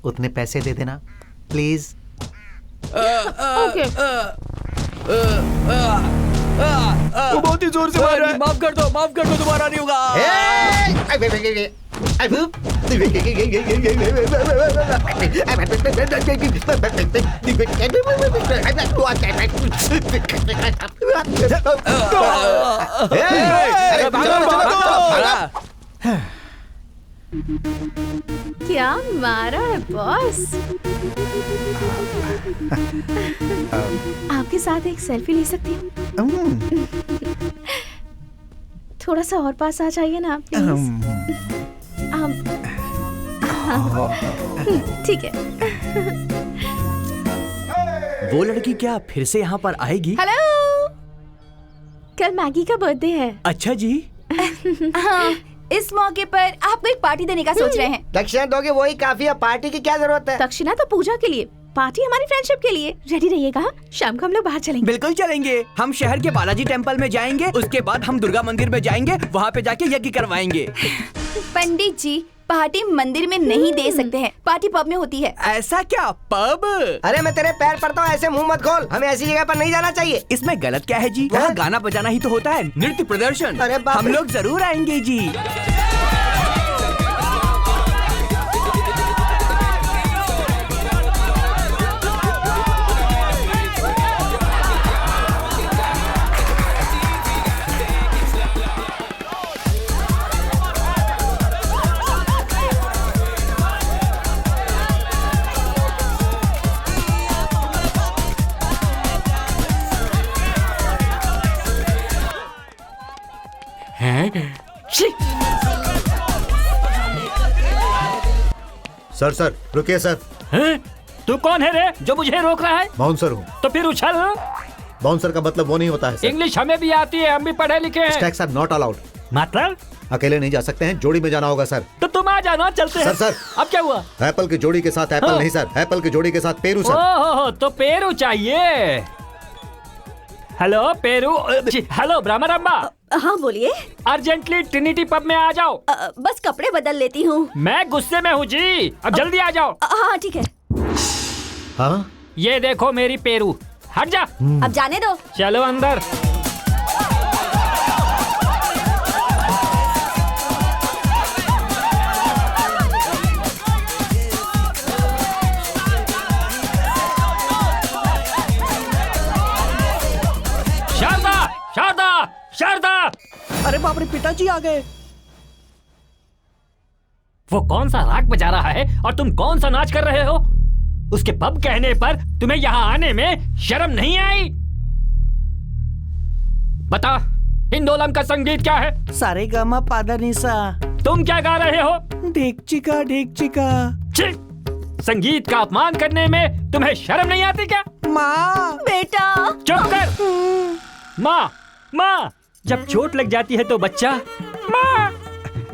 उतने पैसे दे देना प्लीज। ओके वो बहुत ही जोर से मार रहा है। माफ कर दो, दोबारा नहीं होगा। क्या मारा है बॉस? आपके साथ एक सेल्फी ले सकती हूँ? थोड़ा सा और पास आ जाइए ना प्लीज। ठीक है। वो लड़की क्या फिर से यहाँ पर आएगी? हेलो, कल मैगी का बर्थडे है। अच्छा जी। हाँ, इस मौके पर आपको एक पार्टी देने का सोच रहे हैं। दक्षिणा दोगे वही काफी है, पार्टी की क्या जरूरत है? दक्षिणा तो पूजा के लिए, पार्टी हमारी फ्रेंडशिप के लिए। रेडी रहिएगा, शाम को हम लोग बाहर चलेंगे। बिल्कुल चलेंगे। हम शहर के बालाजी टेम्पल में जाएंगे, उसके बाद हम दुर्गा मंदिर में जाएंगे, वहाँ पे जाके यज्ञ करवाएंगे। पंडित जी, पार्टी मंदिर में नहीं दे सकते हैं, पार्टी पब में होती है। ऐसा क्या? पब? अरे मैं तेरे पैर पड़ता हूँ, ऐसे मुंह मत खोल। हमें ऐसी जगह पर नहीं जाना चाहिए। इसमें गलत क्या है जी? वहाँ गाना बजाना ही तो होता है, नृत्य प्रदर्शन। अरे बाप हम रे। लोग जरूर आएंगे जी। सर रुकिए सर। हैं? तू कौन है रे जो मुझे रोक रहा है? बाउंसर हूँ। तो फिर उछल। बाउंसर का मतलब वो नहीं होता है सर। इंग्लिश हमें भी आती है, हम भी पढ़े लिखे हैं। Stags are not allowed. मतलब? अकेले नहीं जा सकते हैं, जोड़ी में जाना होगा सर। तो तुम आ जाना, चलते हैं। सर। अब क्या हुआ? एप्पल की जोड़ी के साथ एप्पल हाँ। नहीं सर, एप्पल की जोड़ी के साथ पेरू सर। ओहो, तो पेरू चाहिए। Hello Peru. हेलो ब्रह्मरम्बा। हाँ बोलिए। अर्जेंटली ट्रिनिटी पब में आ जाओ। बस कपड़े बदल लेती हूँ। मैं गुस्से में हूँ जी, अब जल्दी आ जाओ। हाँ ठीक है। हाँ ये देखो मेरी पेरू, हट जा। अब जाने दो। चलो अंदर। शारदा, शारदा, शारदा। अरे बाप रे, पिताजी आ गए। वो कौन सा राग बजा रहा है और तुम कौन सा नाच कर रहे हो? उसके पब कहने पर तुम्हें यहाँ आने में शर्म नहीं आई? बता, हिंदोलम का संगीत क्या है? सारे गामा पादा निसा। तुम क्या गा रहे हो? ढेकचिका ढेकचिका। छी! संगीत का अपमान करने में तुम्हें शर्म नहीं आती क्या? माँ। बेटा। चुप कर। माँ, माँ। जब चोट लग जाती है तो बच्चा माँ,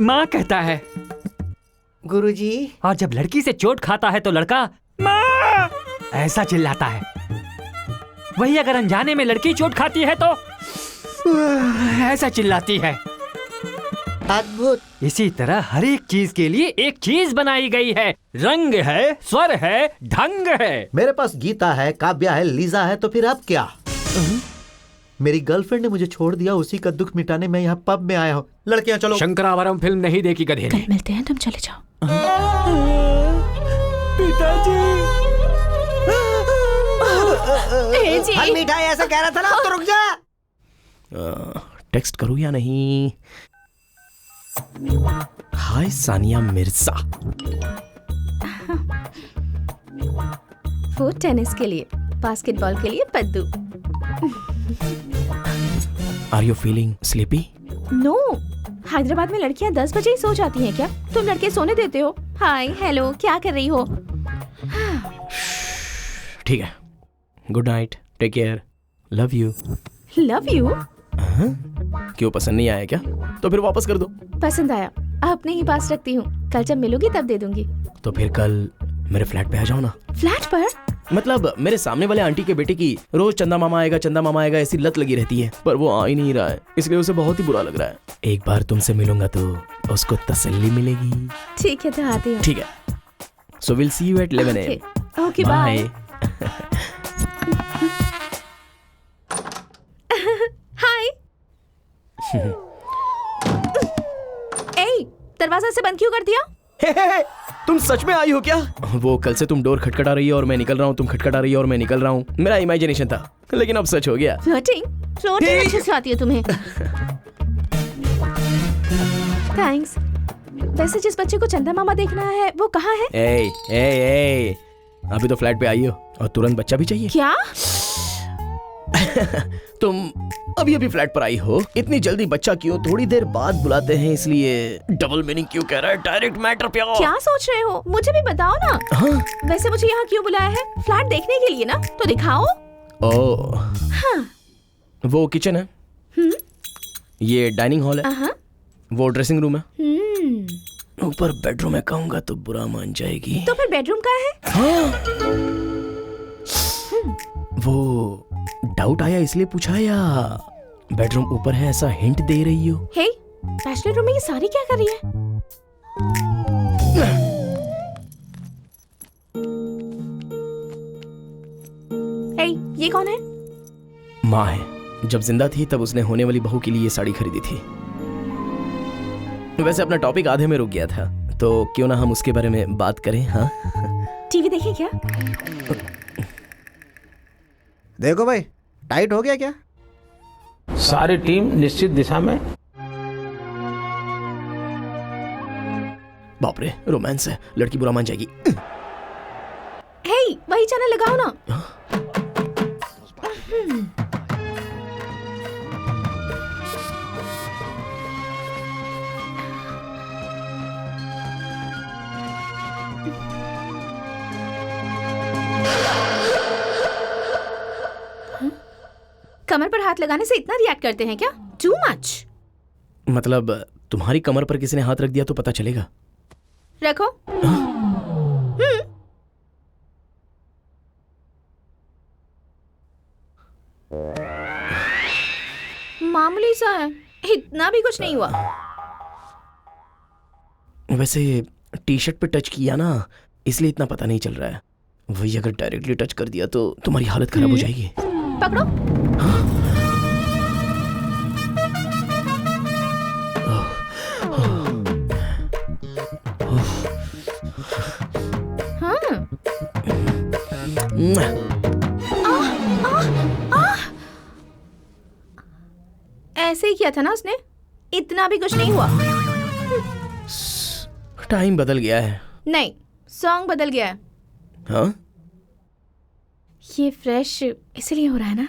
माँ कहता है। गुरुजी। और जब लड़की से चोट खाता है तो लड़का माँ ऐसा चिल्लाता है। वही अगर अनजाने में लड़की चोट खाती है तो ऐसा चिल्लाती है। अद्भुत। इसी तरह हर एक चीज के लिए एक चीज बनाई गई है। रंग है, स्वर है, ढंग है। मेरे पास गीता है, काव्या है, लीजा है, तो फिर अब क्या? मेरी गर्लफ्रेंड ने मुझे छोड़ दिया, उसी का दुख मिटाने मैं यहाँ पब में आया हूँ। लड़कियाँ चलो। शंकरावरम फिल्म नहीं देखी गधे कल ने। मिलते हैं, तुम चले जाओ। जी फल मीठा है ऐसा कह रहा था ना, अब तो रुक जा। टेक्स्ट करूँ या नहीं? हाय सानिया मिर्जा। वो टेनिस के लिए, बास्केटबॉल के लिए Paddu. Are you feeling sleepy? No, Hyderabad में लड़कियां 10 बजे ही सो जाती हैं क्या? तुम लड़के सोने देते हो? हाय हेलो, क्या कर रही हो? ठीक है, good night, take care, love you. Love you? क्यों, पसंद नहीं आया क्या? तो फिर वापस कर दो। पसंद आया, अपने ही पास रखती हूँ, कल जब मिलोगी तब दे दूंगी। तो फिर कल मेरे फ्लैट पे आ जाओ ना। फ्लैट पर? मतलब मेरे सामने वाले आंटी के बेटे की रोज चंदा मामा आएगा ऐसी लत लगी रहती है, पर वो आ ही नहीं रहा है, इसलिए उसे बहुत ही बुरा लग रहा है। एक बार तुमसे मिलूंगा तो उसको तसल्ली मिलेगी। ठीक है, तो आती हूँ। ठीक है, so will see you at 11 AM। Okay, bye. Hi. ए, दरवाजा से बंद क्यों कर दिया? तुम सच में आई हो क्या? वो कल से तुम डोर खटखटा रही है और मैं निकल रहा हूँ, तुम खटखटा रही है और मैं निकल रहा हूँ। मेरा इमेजिनेशन था, लेकिन अब सच हो गया। फ्लर्टिंग अच्छे से आती है तुम्हें। थैंक्स। वैसे जिस बच्चे को चंदा मामा देखना है वो कहाँ है? ए, अभी तो फ्लैट पे आई हो और तुरंत बच्चा भी चाहिए क्या? तुम अभी अभी फ्लैट पर आई हो, इतनी जल्दी बच्चा क्यों? थोड़ी देर बाद बुलाते हैं, इसलिए डबल मीनिंग क्यों कह रहा है? डायरेक्ट मैटर पे आओ। क्या सोच रहे हो? मुझे भी बताओ ना। हाँ? वैसे मुझे यहाँ क्यों बुलाया है? फ्लैट देखने के लिए ना, तो दिखाओ। ओह, हाँ। वो किचन है, ये डाइनिंग हॉल है, वो ड्रेसिंग रूम है, ऊपर बेडरूम है। कहूंगा तो बुरा मान जाएगी। तो फिर बेडरूम कहाँ है? हाँ? वो डाउट आया इसलिए पूछा, या बेडरूम ऊपर है ऐसा हिंट दे रही हो? हे, बैचलर रूम में ये सारी क्या कर रही है? हे, ये कौन है? माँ है, जब जिंदा थी तब उसने होने वाली बहू के लिए ये साड़ी खरीदी थी। वैसे अपना टॉपिक आधे में रुक गया था, तो क्यों ना हम उसके बारे में बात करें। हाँ, टीवी देखी क्या? देखो भाई, टाइट हो गया क्या? सारी टीम निश्चित दिशा में। बाप रे, रोमांस है, लड़की बुरा मान जाएगी। हे, वही चैनल लगाओ ना। कमर पर हाथ लगाने से इतना रिएक्ट करते हैं क्या? Too much. मतलब तुम्हारी कमर पर किसी ने हाथ रख दिया तो पता चलेगा? रखो। मामूली सा है, इतना भी कुछ नहीं हुआ। वैसे टी शर्ट पे टच किया ना, इसलिए इतना पता नहीं चल रहा है। वही अगर डायरेक्टली टच कर दिया तो तुम्हारी हालत खराब हो जाएगी। पकड़ो। ऐसे ही किया था ना उसने, इतना भी कुछ नहीं हुआ। टाइम बदल गया है। नहीं, सॉन्ग बदल गया है। हाँ? ये फ्रेश इसलिए हो रहा है ना।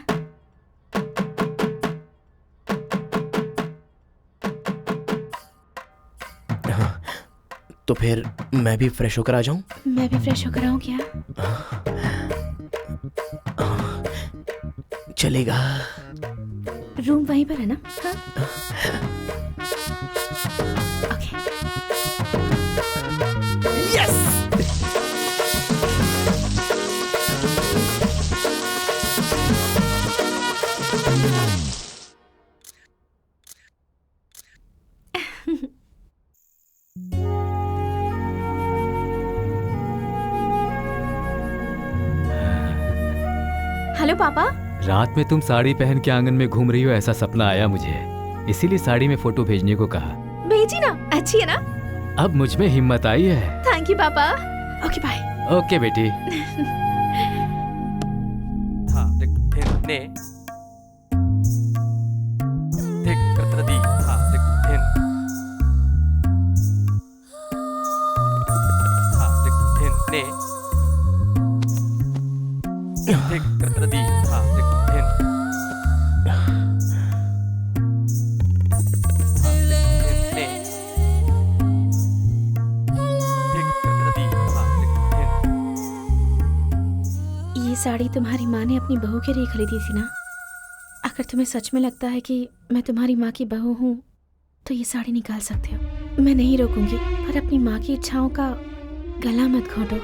तो फिर मैं भी फ्रेश होकर आ जाऊं? मैं भी फ्रेश होकर आऊं क्या? चलेगा। रूम वहीं पर है ना? हाँ? ओके। यस। हेलो पापा, रात में तुम साड़ी पहन के आंगन में घूम रही हो ऐसा सपना आया मुझे, इसीलिए साड़ी में फोटो भेजने को कहा। भेजी ना, अच्छी है ना? अब मुझ में हिम्मत आई है। थैंक यू पापा। Okay bye. ओके बेटी। ये साड़ी तुम्हारी माँ ने अपनी बहू के लिए खरीदी थी ना? अगर तुम्हें सच में लगता है कि मैं तुम्हारी माँ की बहू हूँ तो ये साड़ी निकाल सकते हो। मैं नहीं रोकूंगी, पर अपनी माँ की इच्छाओं का गला मत घोटो।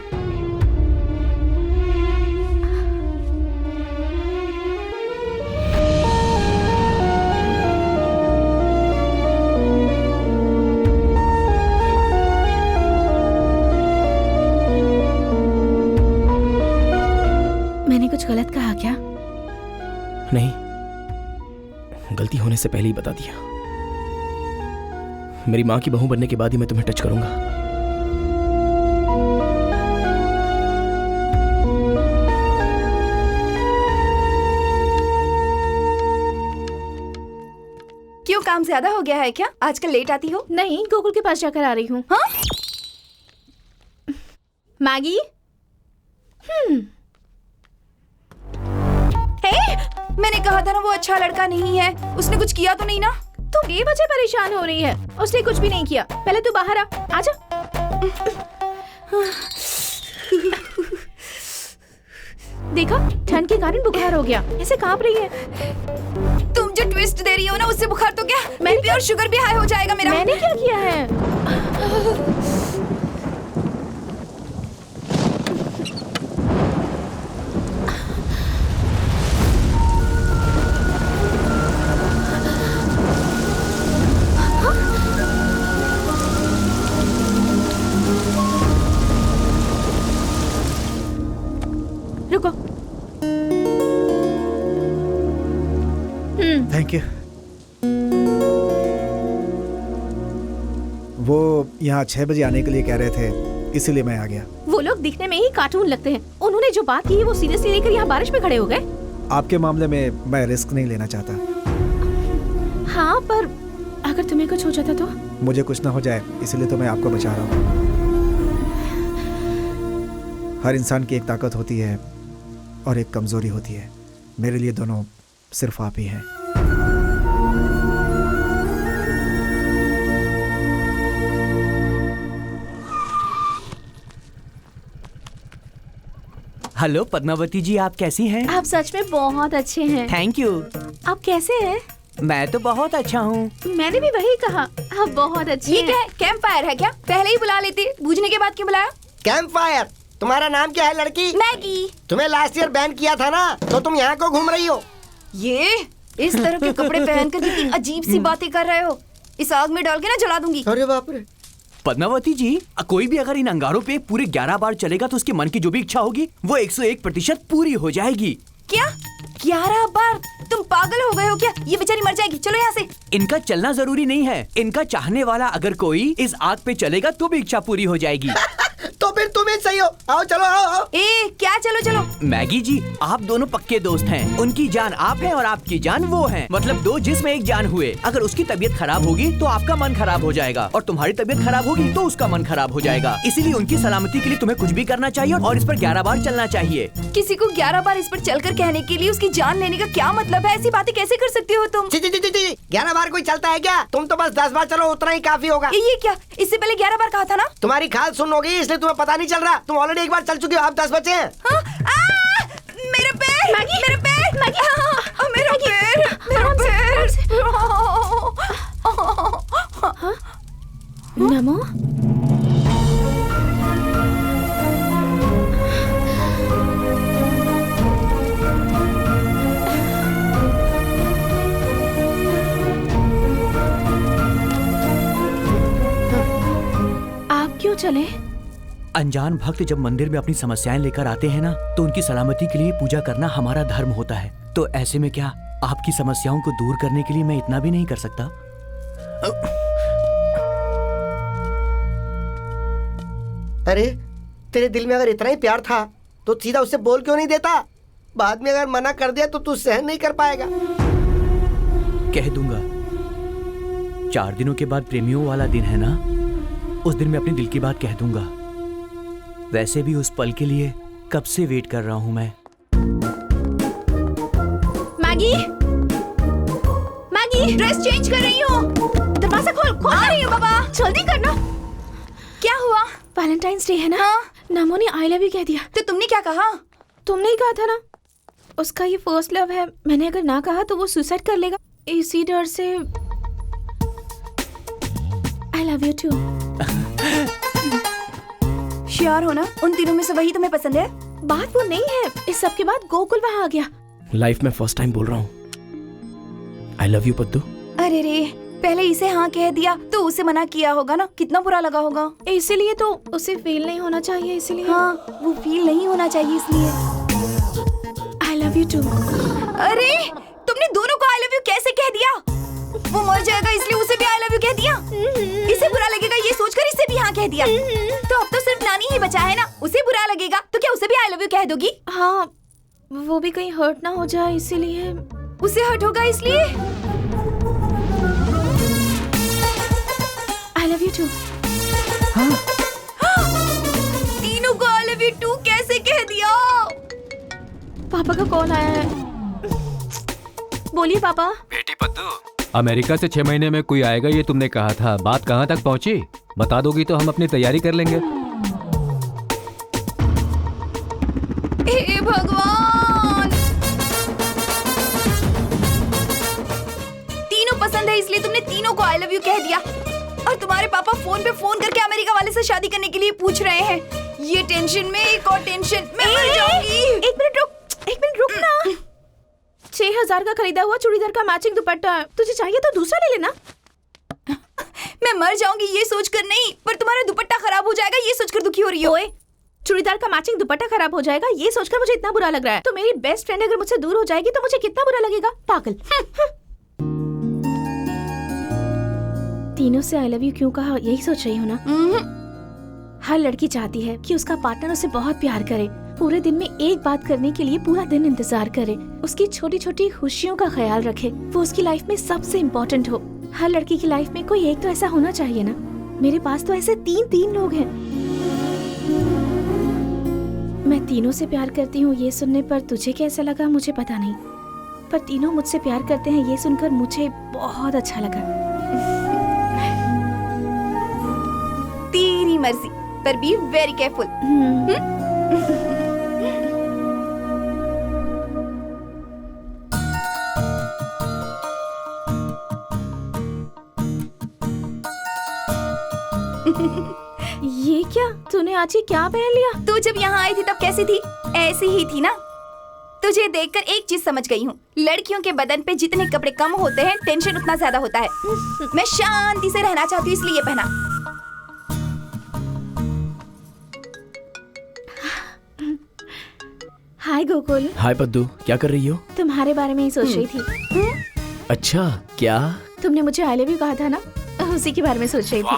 मैंने कुछ गलत कहा क्या? नहीं, गलती होने से पहले ही बता दिया। मेरी माँ की बहू बनने के बाद ही मैं तुम्हें टच करूंगा। क्यों, काम ज्यादा हो गया है क्या? आजकल लेट आती हो? नहीं, गोकुल के पास जाकर आ रही हूँ। हाँ? मैगी? मैंने कहा था ना वो अच्छा लड़का नहीं है। उसने कुछ किया तो नहीं ना? तू बेवजह परेशान हो रही है। उसने कुछ भी नहीं किया। पहले तू बाहर आ। आजा। देखा, ठंड के कारण बुखार हो गया। ऐसे कांप रही है। तुम जो ट्विस्ट दे रही हो ना, उससे बुखार तो क्या, बीपी और शुगर भी हाई हो जाएगा मेरा। मैंने क्या किया है? रुको। Thank you. वो यहाँ 6 बजे आने के लिए कह रहे थे, इसीलिए मैं आ गया। वो लोग दिखने में ही कार्टून लगते हैं। उन्होंने जो बात की है वो सीरियसली लेकर यहाँ बारिश में खड़े हो गए। आपके मामले में मैं रिस्क नहीं लेना चाहता। हाँ, पर अगर तुम्हें कुछ हो जाता तो? मुझे कुछ ना हो जाए, इसलिए तो मैं आपको बचा रहा हूँ। हर इंसान की एक ताकत होती है और एक कमजोरी होती है। मेरे लिए दोनों सिर्फ आप ही हैं। हेलो पद्मावती जी, आप कैसी हैं? आप सच में बहुत अच्छे हैं। Thank you. आप कैसे हैं? मैं तो बहुत अच्छा हूँ। मैंने भी वही कहा, आप बहुत अच्छे ये हैं। क्या है? कैंप फायर है क्या? पहले ही बुला लेते, बूझने के बाद क्यों बुलाया? Camp fire? तुम्हारा नाम क्या है लड़की? मैगी। तुम्हें लास्ट ईयर बैन किया था ना, तो तुम यहाँ को घूम रही हो? ये इस तरह के कपड़े पहनकर कितनी अजीब सी बातें कर रहे हो। इस आग में डाल के ना जला दूंगी। अरे बाप रे। पद्मावती जी, कोई भी अगर इन अंगारों पे पूरे 11 बार चलेगा तो उसके मन की जो भी इच्छा होगी वो 101% पूरी हो जाएगी। क्या 11 बार? तुम पागल हो गए हो क्या? ये बेचारी मर जाएगी। चलो यहाँ से। इनका चलना जरूरी नहीं है। इनका चाहने वाला अगर कोई इस आग पे चलेगा तो भी इच्छा पूरी हो जाएगी। तो फिर तुम ही सही हो। आओ चलो, आओ। ए क्या चलो चलो? मैगी जी, आप दोनों पक्के दोस्त हैं। उनकी जान आप हैं और आपकी जान वो हैं। मतलब दो जिस्म एक जान हुए। अगर उसकी तबीयत खराब होगी तो आपका मन खराब हो जाएगा और तुम्हारी तबीयत खराब होगी तो उसका मन खराब हो जाएगा। इसीलिए उनकी सलामती के लिए तुम्हें कुछ भी करना चाहिए और इस पर 11 बार चलना चाहिए। किसी को 11 बार इस पर चलकर कहने के लिए उसकी जान लेने का क्या मतलब है? ऐसी बातें कैसे कर सकती हो तुम? 11 बार कोई चलता है क्या? तुम तो बस 10 बार चलो, उतना ही काफी होगा। ये क्या? इससे पहले 11 बार कहा था ना? तुम्हारी खाल सुन हो गई, इसलिए तुम्हें पता नहीं चल रहा। तुम ऑलरेडी एक बार चल चुकी हो, अब 10 बचे हैं। हाँ? मेरे पैर! मैगी! मेरे पैर! मैगी! हाँ, मेरा पैर! मेरा पैर! नमो। आप क्यों चले? अनजान भक्त जब मंदिर में अपनी समस्याएं लेकर आते हैं ना, तो उनकी सलामती के लिए पूजा करना हमारा धर्म होता है। तो ऐसे में क्या आपकी समस्याओं को दूर करने के लिए मैं इतना भी नहीं कर सकता? अरे तेरे दिल में अगर इतना ही प्यार था तो सीधा उससे बोल क्यों नहीं देता? बाद में अगर मना कर दिया तो तू सहन नहीं कर पाएगा। कह दूंगा। 4 दिनों के बाद प्रेमियों वाला दिन है ना, उस दिन मैं अपने दिल की बात कह दूंगा। वैसे भी उस पल के लिए कब से वेट कर रहा हूं मैं। मैगी, मैगी, ड्रेस चेंज कर रही हूँ। दरवाजा खोल आ रही हूँ बाबा, जल्दी करना। क्या हुआ? वैलेंटाइंस डे है ना? हाँ। नमो ने आई लव यू कह दिया। तो तुमने क्या कहा? तुमने ही कहा था ना, उसका ये फर्स्ट लव है। मैंने अगर ना कहा तो वो सुसाइड कर लेगा। इसी डर से I love you too. Sure हो ना? उन तीनों में से वही तुम्हें पसंद है? बात वो नहीं है, इस सब के बाद गोकुल वहाँ आ गया। लाइफ में फर्स्ट टाइम बोल रहा हूँ आई लव यू पद्दू। अरे रे, पहले इसे हाँ कह दिया तो उसे मना किया होगा ना, कितना बुरा लगा होगा। इसीलिए तो उसे फील नहीं होना चाहिए, इसीलिए। हाँ, वो फील नहीं होना चाहिए इसलिए। I love you too. अरे तुमने दोनों को आई लव यू कैसे कह दिया? वो मर जाएगा इसलिए उसे भी आई लव यू कह दिया। इसे बुरा लगेगा ये सोचकर इसे भी हाँ कह दिया। तो अब तो सिर्फ नानी ही बचा है ना, उसे बुरा लगेगा तो क्या उसे भी आई लव यू कह दोगी? हाँ, वो भी कहीं हर्ट ना हो जाए इसीलिए। उसे हर्ट होगा इसलिए? I love you too. तीनों को आई लव यू टू कैसे कह दिया? पापा का कॉल आया है। बोलिए पापा। बेटी पद्दू, अमेरिका से 6 महीने में कोई आएगा ये तुमने कहा था, बात कहाँ तक पहुँची? बता दोगी तो हम अपनी तैयारी कर लेंगे। हे भगवान, तीनों पसंद है इसलिए तुमने तीनों को आई लव यू कह दिया। और तुम्हारे पापा फोन पे फोन करके अमेरिका वाले से शादी करने के लिए पूछ रहे हैं। ये टेंशन में एक और टेंशन, मैं मर जाऊंगी। एक मिनट रुक ना। 6000 का खरीदा हुआ चूड़ीदार का मैचिंग दुपट्टा है, तुझे चाहिए तो दूसरा ले लेना। मैं मर जाऊंगी ये सोचकर नहीं, पर तुम्हारा दुपट्टा खराब हो जाएगा ये सोचकर दुखी हो रही हो। चूड़ीदार का मैचिंग दुपट्टा खराब हो जाएगा ये सोचकर मुझे इतना बुरा लग रहा है, तो मेरी बेस्ट फ्रेंड अगर मुझसे दूर हो जाएगी तो मुझे कितना बुरा लगेगा। पागल। तीनों से आई लव यू क्यों कहा यही सोच रही हो ना? हर लड़की चाहती है कि उसका पार्टनर उसे बहुत प्यार करे, पूरे दिन में एक बात करने के लिए पूरा दिन इंतजार करे, उसकी छोटी छोटी खुशियों का ख्याल रखे, वो उसकी लाइफ में सबसे इम्पोर्टेंट हो। हर लड़की की लाइफ में कोई एक तो ऐसा होना चाहिए ना। मेरे पास तो ऐसे 3 लोग हैं। मैं तीनों से प्यार करती हूँ ये सुनने पर तुझे कैसा लगा मुझे पता नहीं, पर तीनों मुझसे प्यार करते हैं ये सुनकर मुझे बहुत अच्छा लगा। तेरी मर्जी, पर बी वेरी केयरफुल। ये क्या तूने आज ही क्या पहन लिया? तू जब यहाँ आई थी तब कैसी थी? ऐसी ही थी ना। तुझे देखकर एक चीज समझ गई हूँ, लड़कियों के बदन पे जितने कपड़े कम होते हैं टेंशन उतना ज्यादा होता है। मैं शांति से रहना चाहती हूँ इसलिए ये पहना। हाय गोकुल। हाय पद्दू, क्या कर रही हो? तुम्हारे बारे में ही सोच रही थी। अच्छा, क्या? तुमने मुझे आई लव यू कहा था ना, उसी के बारे में सोच रही थी।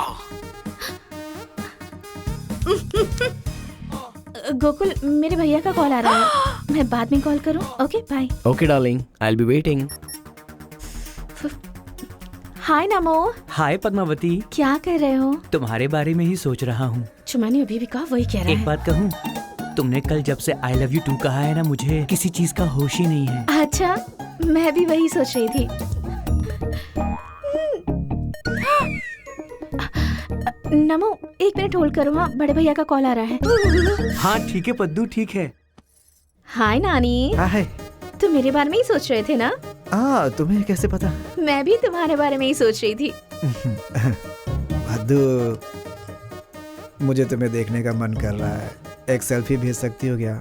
गोकुल, मेरे भैया का कॉल आ रहा है, मैं बाद में कॉल करूं? Okay bye. Okay darling, I will be waiting. Hi Namo. Hi Padmavati, क्या कर रहे हो? तुम्हारे बारे में ही सोच रहा हूँ। जो मैंने अभी भी कहा वही कह रहा है। एक बात कहूँ, तुमने कल जब से आई लव यू टू कहा है ना, मुझे किसी चीज का होश ही नहीं है। अच्छा, मैं भी वही सोच रही थी। नमो, 1 मिनट होल्ड करो। हाँ, बड़े भैया का कॉल आ रहा है। हाँ ठीक है पद्दू, ठीक है। हाय नानी। हाय। तुम मेरे बारे में ही सोच रहे थे ना? तुम्हें कैसे पता? मैं भी तुम्हारे बारे में ही सोच रही थी। पद्दू, मुझे तुम्हें देखने का मन कर रहा है। एक सेल्फी भेज सकती हो क्या?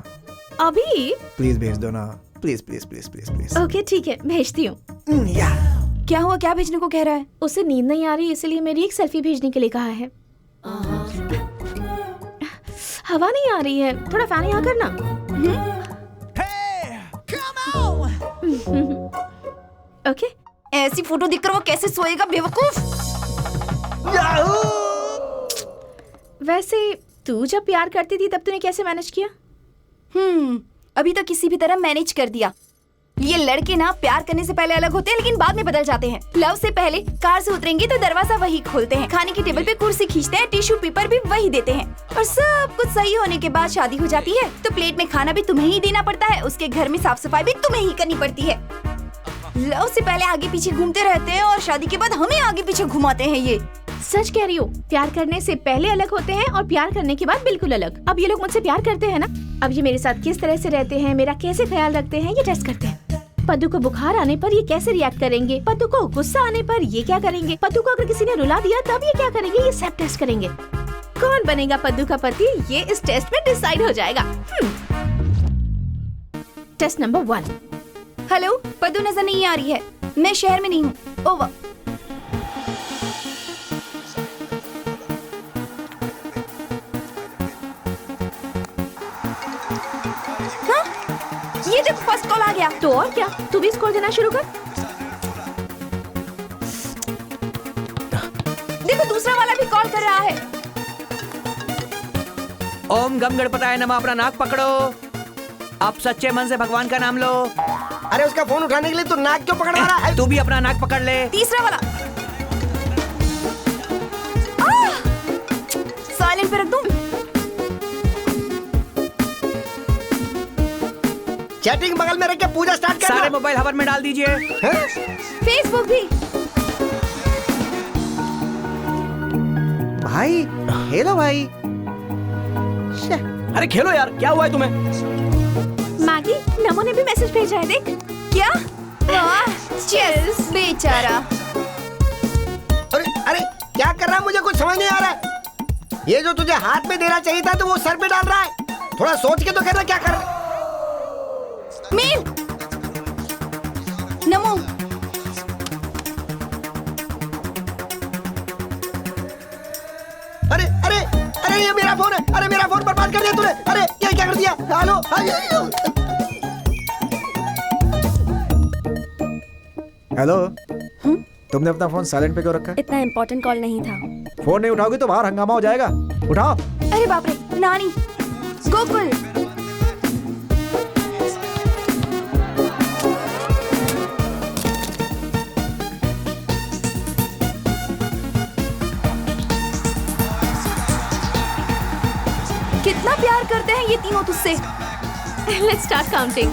अभी? प्लीज भेज दो ना, please please please please please. Okay ठीक है, भेजती हूँ। क्या हुआ, क्या भेजने को कह रहा है? उसे नींद नहीं आ रही इसलिए मेरी एक सेल्फी भेजने के लिए कहा है। हवा नहीं आ रही है, थोड़ा फैन यहाँ करना। ओके ऐसी फोटो दिखकर वो कैसे सोएगा बेवकूफ। वैसे तू जब प्यार करती थी तब तूने कैसे मैनेज किया? अभी तो किसी भी तरह मैनेज कर दिया। ये लड़के ना प्यार करने से पहले अलग होते हैं लेकिन बाद में बदल जाते हैं। लव से पहले कार से उतरेंगे तो दरवाजा वही खोलते हैं, खाने की टेबल पे कुर्सी खींचते हैं, टिश्यू पेपर भी वही देते हैं, और सब कुछ सही होने के बाद शादी हो जाती है तो प्लेट में खाना भी तुम्हें ही देना पड़ता है, उसके घर में साफ सफाई भी तुम्हें ही करनी पड़ती है। लव से पहले आगे पीछे घूमते रहते हैं और शादी के बाद हमें आगे पीछे घुमाते हैं। ये सच कह रही हो, प्यार करने से पहले अलग होते हैं और प्यार करने के बाद बिल्कुल अलग। अब ये लोग मुझसे प्यार करते हैं ना, अब ये मेरे साथ किस तरह से रहते हैं, मेरा कैसे ख्याल रखते हैं, ये टेस्ट करते हैं। पद्दू को बुखार आने पर ये कैसे रिएक्ट करेंगे, पद्दू को गुस्सा आने पर ये क्या करेंगे, पद्दू को अगर किसी ने रुला दिया तब ये क्या करेंगे, ये सब टेस्ट करेंगे। कौन बनेगा पद्दू का पति, ये इस टेस्ट में डिसाइड हो जाएगा। Test number 1। हेलो, पद्दू नजर नहीं आ रही है, मैं शहर में नहीं हूँ। ओवर। ये देखो फर्स्ट कॉल आ गया। तो और क्या, तू भी स्कोर देना शुरू कर। देखो दूसरा वाला भी कॉल कर रहा है। ओम गम गणपताय नमः, अपना नाक पकड़ो। आप सच्चे मन से भगवान का नाम लो। अरे उसका फोन उठाने के लिए तू नाक क्यों पकड़ रहा है? तू भी अपना नाक पकड़ ले। तीसरा वाला साइलेंट पे रख दूं। चैटिंग बगल में रख के पूजा स्टार्ट कर। सारे मोबाइल हवा में डाल दीजिए। फेसबुक भी। भाई हेलो भाई। अरे खेलो यार, क्या हुआ है तुम्हें? मैगी, नमो ने भी मैसेज भेजा है, देख। क्या? चीयर्स बेचारा। अरे क्या कर रहा है, मुझे कुछ समझ नहीं आ रहा है। ये जो तुझे हाथ में देना चाहिए था तो वो सर पे डाल रहा है। थोड़ा सोच के तो कहना क्या कर रहा है। मेल नमो। अरे अरे अरे ये मेरा फोन है। अरे मेरा फोन बर्बाद कर दिया तूने। अरे ये क्या कर दिया? Hello hello. तुमने अपना फोन साइलेंट पे क्यों रखा है? इतना इम्पोर्टेंट कॉल नहीं था। फोन नहीं उठाओगी तो बाहर हंगामा हो जाएगा। उठाओ। अरे बाप रे, नानी, गोकुल। कितना प्यार करते हैं ये तीनों तुझसे। Let's start counting.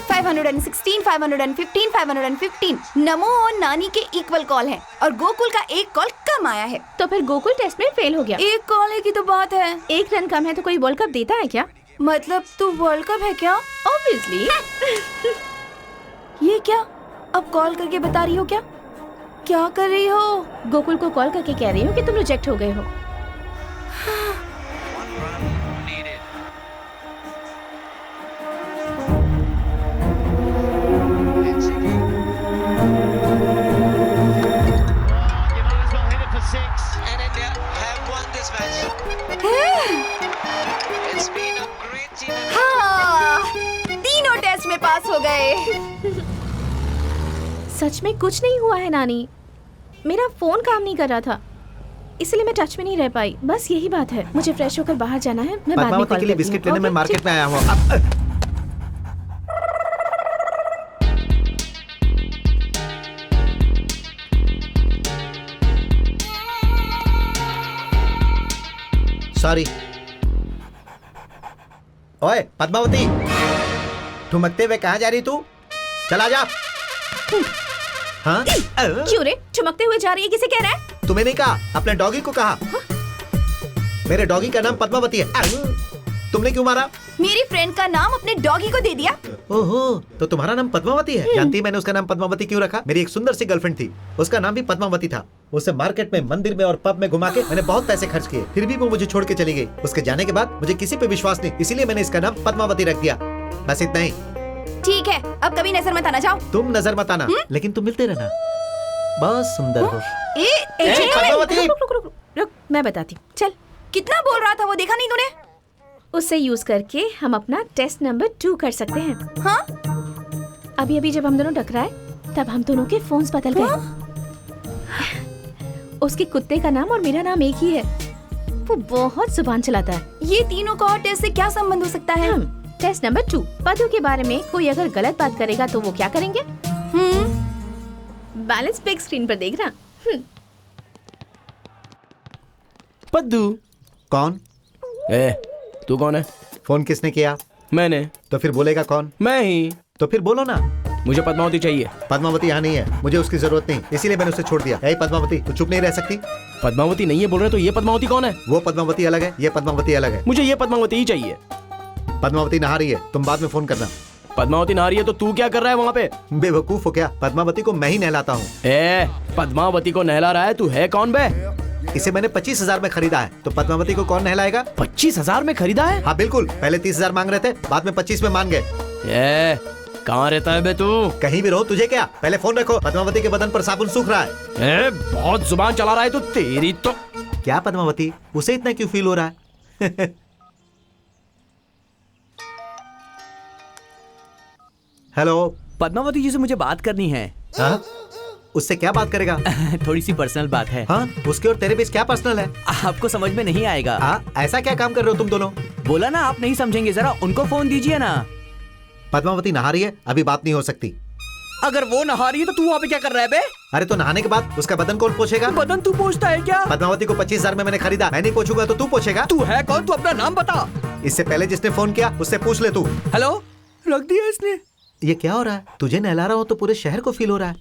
516, 515, 515 नमो और नानी के इक्वल कॉल हैं और गोकुल का एक कॉल कम आया है। तो फिर गोकुल टेस्ट में फेल हो गया। एक कॉल की तो बात है। एक रन कम है तो कोई वर्ल्ड कप देता है क्या? मतलब तू वर्ल्ड कप है क्या? Obviously. ये क्या? अब कॉल करके बता रही हो क्या? क्या कर रही हो? गोकुल को कॉल करके कह रही हूँ कि तुम रिजेक्ट हो गए हो। हाँ, तीनों टेस्ट में पास हो गए। सच में कुछ नहीं हुआ है नानी, मेरा फोन काम नहीं कर रहा था इसलिए मैं टच में नहीं रह पाई, बस यही बात है। मुझे फ्रेश होकर बाहर जाना है, मैं बाद में कॉल के लिए करती हूँ। बिस्किट लेने मैं ओके, मार्केट ठीक। में आया हूँ। सॉरी। ओए पद्मावती, ठुमकते हुए कहाँ जा रही तू? चला जा। हाँ? क्यों रे, चमकते हुए जा रही है, किसे कह रहा है? तुम्हें नहीं कहा, अपने डॉगी को कहा। मेरे डॉगी का नाम पद्मावती है। तुमने क्यों मारा? मेरी फ्रेंड का नाम अपने डॉगी को दे दिया। ओहो, तो तुम्हारा नाम पद्मावती है? जानती है मैंने उसका नाम पद्मावती क्यों रखा? मेरी एक सुंदर सी गर्लफ्रेंड थी, उसका नाम भी पद्मावती था। उसे मार्केट में, मंदिर में और पब में घुमा के मैंने बहुत पैसे खर्च किए, फिर भी वो मुझे छोड़ के चली गई। उसके जाने के बाद मुझे किसी पे विश्वास नहीं, इसीलिए मैंने इसका नाम पद्मावती रख दिया। बस इतना ही। ठीक है, अब कभी नजर मत आना, जाओ। तुम नजर मत आना, लेकिन तुम मिलते रहना। बहुत सुंदर हो। ए, पद्मावती! रुक, मैं बताती हूँ। चल, कितना बोल रहा था वो, देखा नहीं तूने? उससे यूज करके हम अपना टेस्ट नंबर 2 कर सकते हैं। हाँ? अभी जब हम दोनों टकराए तब हम दोनों के फोन्स बदल गए। उसके कुत्ते का नाम और मेरा नाम एक ही है। वो बहुत जुबान चलाता है। ये तीनों का और टेस्ट से क्या संबंध हो सकता है? टेस्ट नंबर 2, पदू के बारे में कोई अगर गलत बात करेगा तो वो क्या करेंगे? बैलेंस बिग स्क्रीन पर देख रहा। पद्दू। कौन? तू कौन है? फोन किसने किया? मैंने। तो फिर बोलेगा कौन? मैं ही। तो फिर बोलो ना। मुझे पद्मावती चाहिए। पद्मावती यहाँ नहीं है, मुझे उसकी जरूरत नहीं, इसीलिए मैंने उसे छोड़ दिया। ए पद्मावती, तू चुप नहीं रह सकती? पद्मावती नहीं है बोल रहे तो ये पद्मावती कौन है? वो पद्मावती अलग है, ये पद्मावती अलग है। मुझे ये पद्मावती ही चाहिए। पद्मावती नहा रही है, तुम बाद में फोन करना। पद्मावती नहा रही है तो तू क्या कर रहा है वहाँ पे? बेवकूफ हो क्या? पद्मावती को मैं ही नहलाता हूँ। पद्मावती को नहला रहा है, तू है कौन बे? इसे मैंने 25,000 में खरीदा है, तो पद्मावती को कौन नहलाएगा? 25,000 में खरीदा है? हाँ बिल्कुल, पहले 30,000 मांग रहे थे, बाद में 25 में मान गए। कहाँ रहता है बे तू? कहीं भी रहो, तुझे क्या? पहले फोन रखो, पद्मावती के बदन पर साबुन सूख रहा है। बहुत जुबान चला रहा है तू, तेरी तो। क्या पद्मावती, उसे इतना क्यों फील हो रहा है? हेलो, पद्मावती जी से मुझे बात करनी है। हाँ? उससे क्या बात करेगा? थोड़ी सी पर्सनल बात है। हाँ? उसके और तेरे बीच क्या पर्सनल है? आपको समझ में नहीं आएगा। ऐसा क्या काम कर रहे हो तुम दोनों? बोला ना आप नहीं समझेंगे, जरा उनको फोन दीजिए ना। पद्मावती नहा रही है, अभी बात नहीं हो सकती। अगर वो नहा रही है तो तू वहाँ पे क्या कर रहा है बे? अरे तो नहाने के बाद उसका बदन कौन पोछेगा? बदन तू पोछता है क्या? पद्मावती को 25,000 में मैंने खरीदा, मैं नहीं पोछूंगा तो तू पोछेगा? तू है कौन? तू अपना नाम बता। इससे पहले जिसने फोन किया उससे पूछ ले तू। हेलो, रख दिया इसने। ये क्या हो रहा है? तुझे नहला रहा हो तो पूरे शहर को फील हो रहा है।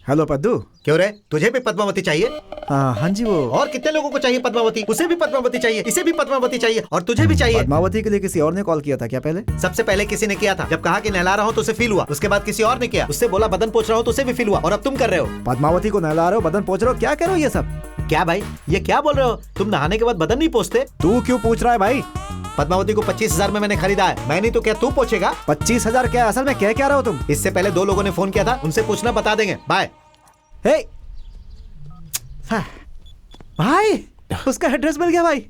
हेलो पद्दू। क्यों रे, तुझे भी पद्मावती चाहिए? हाँ जी, वो और कितने लोगों को चाहिए पद्मावती? उसे भी पद्मावती चाहिए, इसे भी पद्मावती चाहिए, और तुझे भी चाहिए। पद्मावती के लिए किसी और ने कॉल किया था क्या पहले? सबसे पहले किसी ने किया था, जब कहा कि नहला रहा हूँ तो उसे फील हुआ। उसके बाद किसी और ने किया, उससे बोला बदन पोछ रहा हूँ तो उसे भी फील हुआ, और अब तुम कर रहे हो। पद्मावती को नहला रहे हो, बदन पोछ रहे हो, क्या करो ये सब? क्या भाई, ये क्या बोल रहे हो? तुम नहाने के बाद बदन नहीं पोछते? तू क्यों पूछ रहा है भाई? पद्मावती को 25,000 में मैंने खरीदा है, मैं नहीं तो क्या तू पोछेगा? 25,000 क्या? असल में क्या रहे हो तुम? इससे पहले 2 लोगों ने फोन किया था, उनसे पूछना, बता देंगे। बाय। भाई, उसका एड्रेस मिल गया भाई।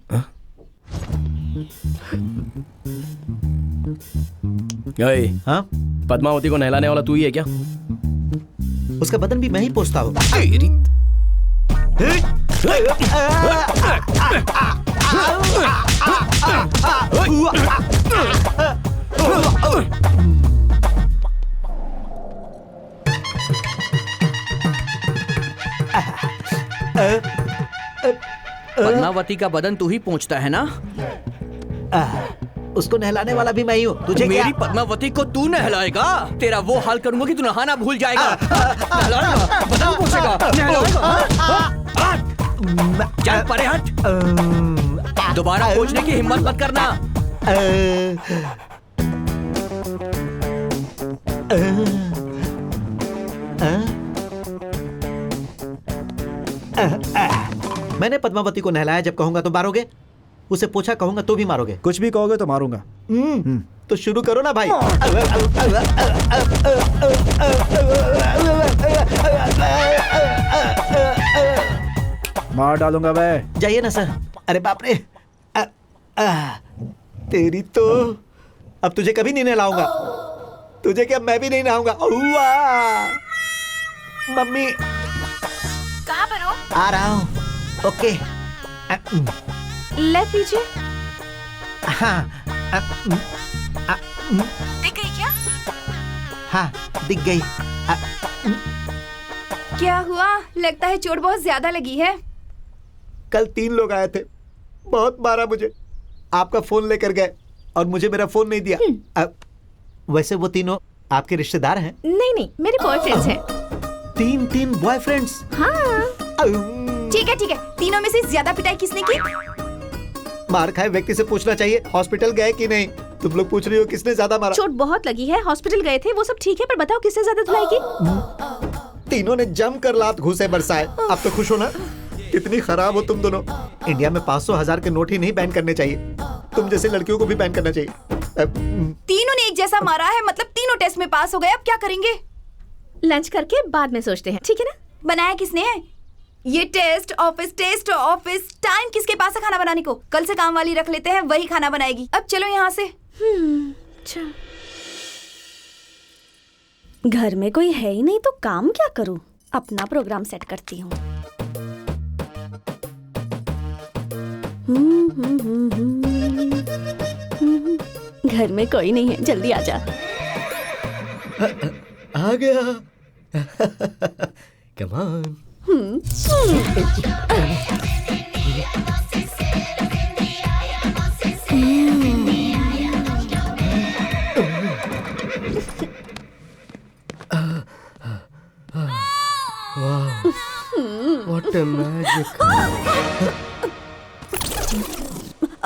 हाँ? पद्मावती को नहलाने वाला तू ही है क्या? उसका बदन भी मैं ही पोछता हूँ। पद्मावती का बदन तू ही पोंछता है ना? उसको नहलाने वाला भी मैं ही हूँ। तुझे मेरी पद्मावती को तू नहलाएगा? तेरा वो हाल करूंगा कि तू नहाना भूल जाएगा। नहलाएगा, बदन पोंछेगा, नहलाएगा। चल परे हट, दोबारा पोंछने की हिम्मत मत करना। मैंने पद्मावती को नहलाया, जब कहूंगा तो मारोगे, उसे पूछा कहूंगा तो भी मारोगे। कुछ भी कहोगे तो मारूंगा। तो शुरू करो ना भाई। मार डालूंगा भाई। जाइए ना सर। अरे बाप रे, तेरी तो। अब तुझे कभी नहीं नहलाऊंगा। तुझे क्या, मैं भी नहीं नहाऊंगा। मम्मी, कहाँ पर हो? आ रहा हूँ। ओके। ले पीछे। हाँ। दिख गई क्या? हाँ, दिख गई। क्या हुआ? लगता है चोट बहुत ज्यादा लगी है। कल 3 लोग आए थे, बहुत मारा मुझे। आपका फोन लेकर गए और मुझे मेरा फोन नहीं दिया। वैसे वो तीनों आपके रिश्तेदार हैं? नहीं, मेरे बॉयफ्रेंड्स हैं। 3 बॉयफ्रेंड्स? हाँ। ठीक है। तीनों में से ज्यादा पिटाई किसने की? मार खाए व्यक्ति से पूछना चाहिए हॉस्पिटल गए कि नहीं। तुम लोग पूछ रही हो किसने ज्यादा मारा। चोट बहुत लगी है, हॉस्पिटल गए थे, वो सब ठीक है, पर बताओ किसने ज्यादा धुलाई की? तीनों ने जमकर लात घूसे बरसाए। अब तो खुश हो ना? कितनी खराब हो तुम दोनों। इंडिया में 500,000 के नोट ही नहीं बैन करने चाहिए, तुम जैसे लड़कियों को भी बैन करना चाहिए। तीनों ने एक जैसा मारा है, मतलब तीनों टेस्ट में पास हो गए। अब क्या करेंगे? लंच करके बाद में सोचते हैं, ठीक है ना? बनाया किसने है? ये टेस्ट ऑफिस टाइम किसके पास है खाना बनाने को? कल से काम वाली रख लेते हैं, वही खाना बनाएगी। अब चलो यहाँ से। घर में कोई है ही नहीं तो काम क्या करूं? अपना प्रोग्राम सेट करती हूँ। घर में कोई नहीं है, जल्दी आ जा। आ गया। Come on. What a magic.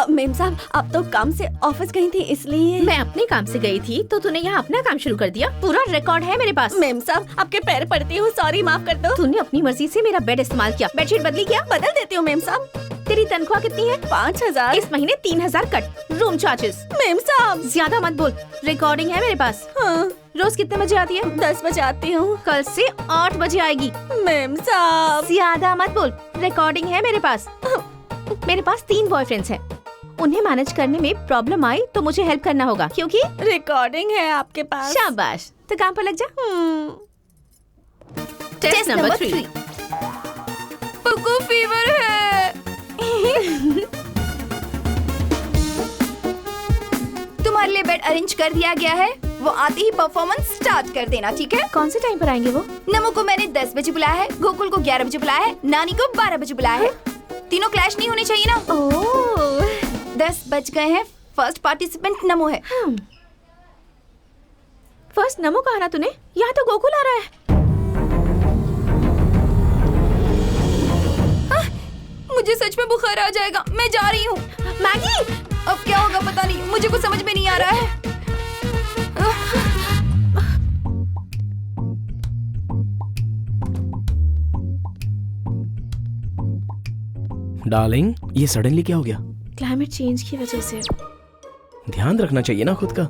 Ma'am साहब, आप तो काम से ऑफिस गई थी इसलिए। मैं अपने काम से गई थी तो तूने यहाँ अपना काम शुरू कर दिया। पूरा रिकॉर्ड है मेरे पास। मेम साहब, आपके पैर पड़ती हूँ, सॉरी, माफ कर दो। तूने अपनी मर्जी से मेरा बेड इस्तेमाल किया। बेडशीट बदली क्या? बदल देती हूँ मेम साहब। तेरी तनख्वाह कितनी है? 5000। इस महीने 3000 कट। Room charges. मेम साहब ज्यादा मत बोल, रिकॉर्डिंग है मेरे पास। हाँ। रोज कितने बजे आती है? 10 बजे आती हूँ। कल से 8 बजे आएगी। मेम साहब ज्यादा मत बोल, रिकॉर्डिंग है मेरे पास। मेरे पास 3 बॉयफ्रेंड्स हैं। उन्हें मैनेज करने में प्रॉब्लम आई तो मुझे हेल्प करना होगा, क्योंकि रिकॉर्डिंग है आपके पास। शाबाश, तो काम पर लग जा। Test number 3। पुक्कू फीवर है। तुम्हारे लिए बेड अरेंज कर दिया गया है। वो आते ही परफॉर्मेंस स्टार्ट कर देना, ठीक है? कौन से टाइम पर आएंगे वो? नमो को मैंने 10 बजे बुलाया है, गोकुल को 11 बजे बुलाया है, नानी को 12 बजे बुलाया है। तीनों क्लैश नहीं होने चाहिए ना। ओह, 10 बज गए हैं। फर्स्ट पार्टिसिपेंट नमो है। फर्स्ट नमो कहा ना तूने? यहाँ तो गोकुल आ रहा है। मुझे सच में बुखार आ जाएगा, मैं जा रही हूँ। मैगी, अब क्या होगा पता नहीं, मुझे कुछ समझ में नहीं आ रहा है। डार्लिंग, ये सडनली क्या हो गया? क्लाइमेट चेंज की वजह से। ध्यान रखना चाहिए ना खुद का।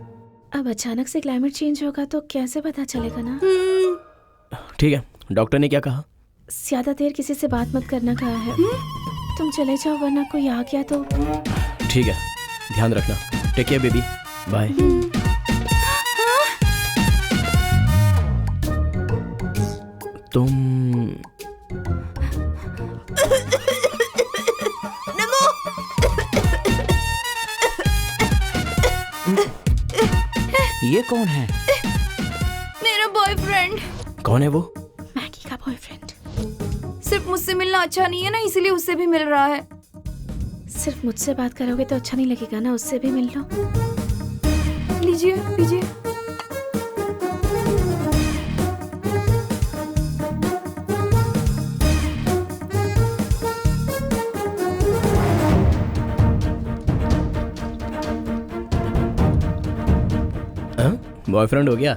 अब अचानक से क्लाइमेट चेंज होगा तो कैसे पता चलेगा ना? ठीक है, डॉक्टर ने क्या कहा? ज्यादा देर किसी से बात मत करना कहा है। तुम चले जाओ वरना कोई आ गया तो। ठीक है, ध्यान रखना। Take care baby, bye. तुम ये कौन है? मेरा बॉयफ्रेंड। कौन है वो? मैगी का बॉयफ्रेंड। सिर्फ मुझसे मिलना अच्छा नहीं है ना, इसीलिए उससे भी मिल रहा है। सिर्फ मुझसे बात करोगे तो अच्छा नहीं लगेगा ना, उससे भी मिल लो। लीजिए लीजिए। बॉयफ्रेंड हो गया?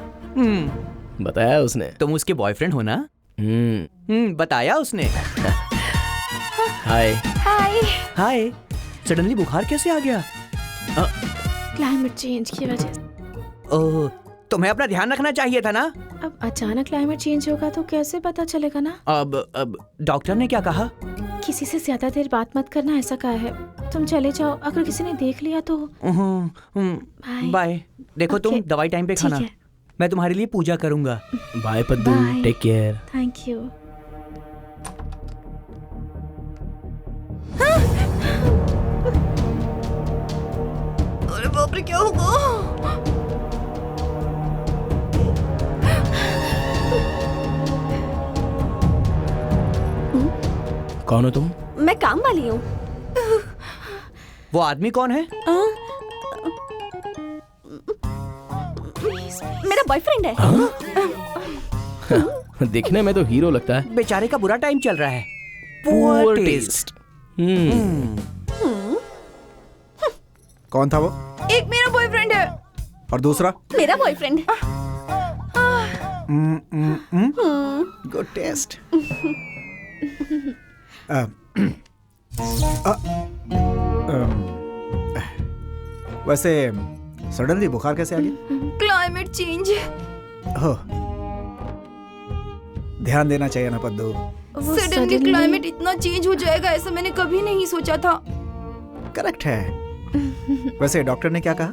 बताया उसने? तुम उसके बॉयफ्रेंड हो ना? बताया उसने। हाय हाय हाय। सडनली बुखार कैसे आ गया? क्लाइमेट चेंज की वजह से। ओह, तुम्हें अपना ध्यान रखना चाहिए था ना। अब अचानक क्लाइमेट चेंज होगा तो कैसे पता चलेगा ना? अब डॉक्टर ने क्या कहा? किसी से ज्यादा देर बात मत करना, ऐसा कहा है। तुम चले जाओ, अगर किसी ने देख लिया तो। बाय। देखो तुम दवाई टाइम पे खाना। मैं तुम्हारे लिए पूजा करूंगा। Bye Paddu, take care. Thank you. अरे बाप रे, क्या होगा? कौन हो तुम? मैं काम वाली हूँ। वो आदमी कौन है? मेरा बॉयफ्रेंड है। दिखने में तो हीरो लगता है। बेचारे का बुरा टाइम चल रहा है। Poor taste. कौन था वो? एक मेरा बॉयफ्रेंड है। और दूसरा? मेरा बॉयफ्रेंड। Good taste. वैसे सडनली बुखार कैसे आ गया? Climate change. हो, ध्यान देना चाहिए ना पद्दू। सडनली क्लाइमेट इतना चेंज हो जाएगा ऐसा मैंने कभी नहीं सोचा था। करेक्ट है। वैसे डॉक्टर ने क्या कहा?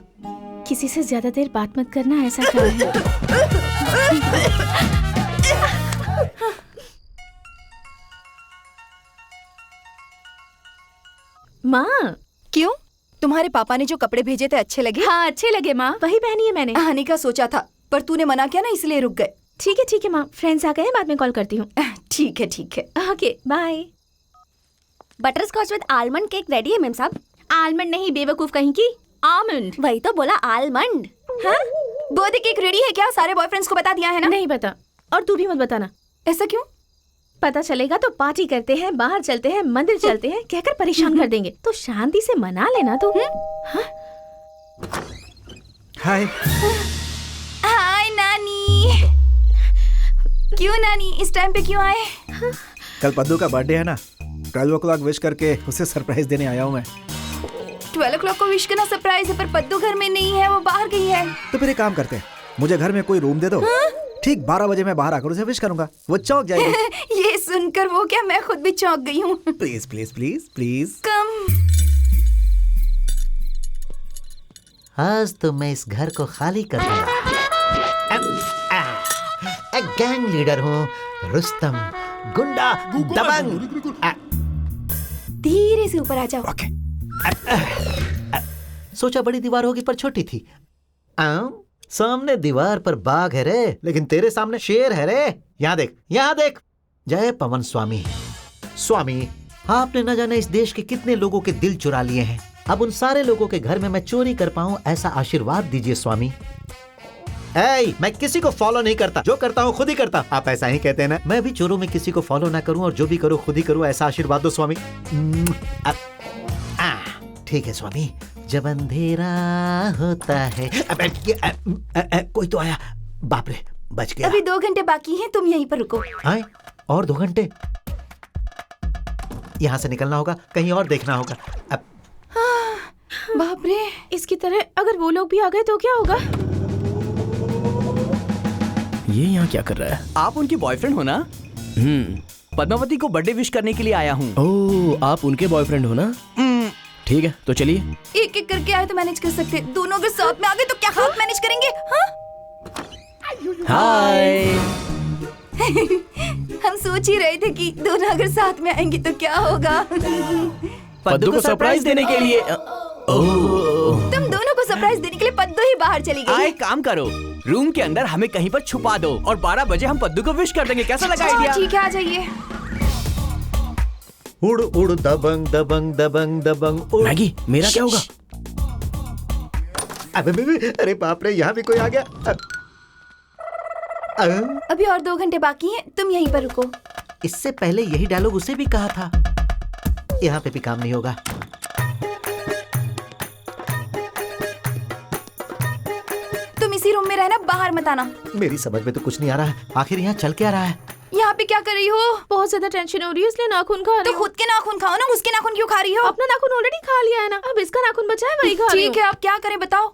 किसी से ज्यादा देर बात मत करना, ऐसा क्या है? माँ, क्यों? तुम्हारे पापा ने जो कपड़े भेजे थे अच्छे लगे? हाँ अच्छे लगे माँ, वही पहनी है मैंने। आने का सोचा था पर तूने मना किया ना, इसलिए रुक गए। ठीक है माँ, फ्रेंड्स आ गए हैं, बाद में कॉल करती हूँ। ठीक है okay bye. Butterscotch with almond cake ready है मेम साहब। आलमंड नहीं बेवकूफ कहीं की, आलमंड। वही तो बोला, आलमंड। हाँ? बर्थडे केक रेडी है क्या? सारे बॉयफ्रेंड्स को बता दिया है ना? नहीं पता, और तू भी मत बताना। ऐसा क्यों? पता चलेगा तो पार्टी करते हैं, बाहर चलते हैं, मंदिर चलते हैं, कहकर परेशान कर देंगे। तो शांति से मना लेना तू। हाँ? हाय। हाय नानी। क्यों नानी, इस टाइम पे क्यों आए? कल पद्दू का बर्थडे है ना, 12 o'clock विश करके उसे सरप्राइज देने आया हूँ मैं। 12 o'clock को विश करना सरप्राइज है, पर पद्दू घर में नहीं है, वो बाहर गई है। तो फिर एक काम करते हैं, मुझे घर में कोई रूम दे दो। ठीक 12 बजे मैं बाहर आकर उसे विश करूंगा, वो चौंक जाएगी। ये सुनकर वो क्या, मैं खुद भी चौंक गई हूँ। Please please please please come. आज तो मैं इस घर को खाली कर दूंगा। गैंग लीडर हूँ, रुस्तम, गुंडा, दबंग। धीरे से ऊपर आ जाओ। ओके। सोचा बड़ी दीवार होगी पर छोटी थी। सामने दीवार पर बाघ है रे, लेकिन तेरे सामने शेर है रे। यहाँ देख, यहाँ देख। जय पवन स्वामी। स्वामी, आपने न जाने इस देश के कितने लोगों के दिल चुरा लिए हैं। अब उन सारे लोगों के घर में मैं चोरी कर पाऊं, ऐसा आशीर्वाद दीजिए स्वामी। मैं किसी को फॉलो नहीं करता, जो करता हूँ खुद ही करता। आप ऐसा ही कहते हैं ना। मैं भी चोरों में किसी को फॉलो ना करूं और जो भी करूं खुद ही करूं, ऐसा आशीर्वाद दो स्वामी। ठीक है स्वामी। जब अंधेरा होता है। कोई तो आया, बाप रे, बच गया। अभी 2 घंटे बाकी हैं, तुम यहीं पर रुको। आए? और 2 घंटे? यहाँ से निकलना होगा, कहीं और देखना होगा। बाप रे, इसकी तरह अगर वो लोग भी आ गए तो क्या होगा? ये यहाँ क्या कर रहा है? आप उनकी बॉयफ्रेंड हो ना? पद्मावती को बर्थडे विश करने के लिए आया हूँ। ओह, आप उनके बॉयफ्रेंड हो ना? ठीक है, तो चलिए। एक एक करके आए तो मैनेज कर सकते, दोनों अगर साथ में आ गए तो क्या हाथ मैनेज करेंगे? हाय। हम सोच ही रहे थे कि दोनों अगर साथ में आएंगे तो क्या होगा। पद्दू को सरप्राइज देने के लिए। तुम दोनों को सरप्राइज देने के लिए पद्दू ही बाहर चली गई। एक काम करो, रूम के अंदर हमें कहीं पर छुपा दो और 12 बजे हम पद्दू को विश कर देंगे। कैसा लगा आइडिया? ठीक है, आ जाइए। उड़ उड़ दबंग दबंग दबंग दबंग उड़। मैगी, मेरा क्या होगा? अरे बाप रे, यहाँ भी कोई आ गया। अभी और 2 घंटे बाकी हैं, तुम यहीं पर रुको। इससे पहले यही डायलॉग उसे भी कहा था। यहाँ पे भी काम नहीं होगा। तुम इसी रूम में रहना, बाहर मत आना। मेरी समझ में तो कुछ नहीं आ रहा है, आखिर यहाँ चल क्या रहा है? यहाँ पे क्या कर रही हो? बहुत ज्यादा टेंशन हो रही है, इसलिए नाखून खा रही तो खुद के नाखून खाओ ना, उसके नाखून क्यों खा रही हो? अपना नाखून ऑलरेडी खा लिया है ना, अब इसका नाखून बचा है, वही खा रही हूँ। ठीक है, अब क्या करें बताओ?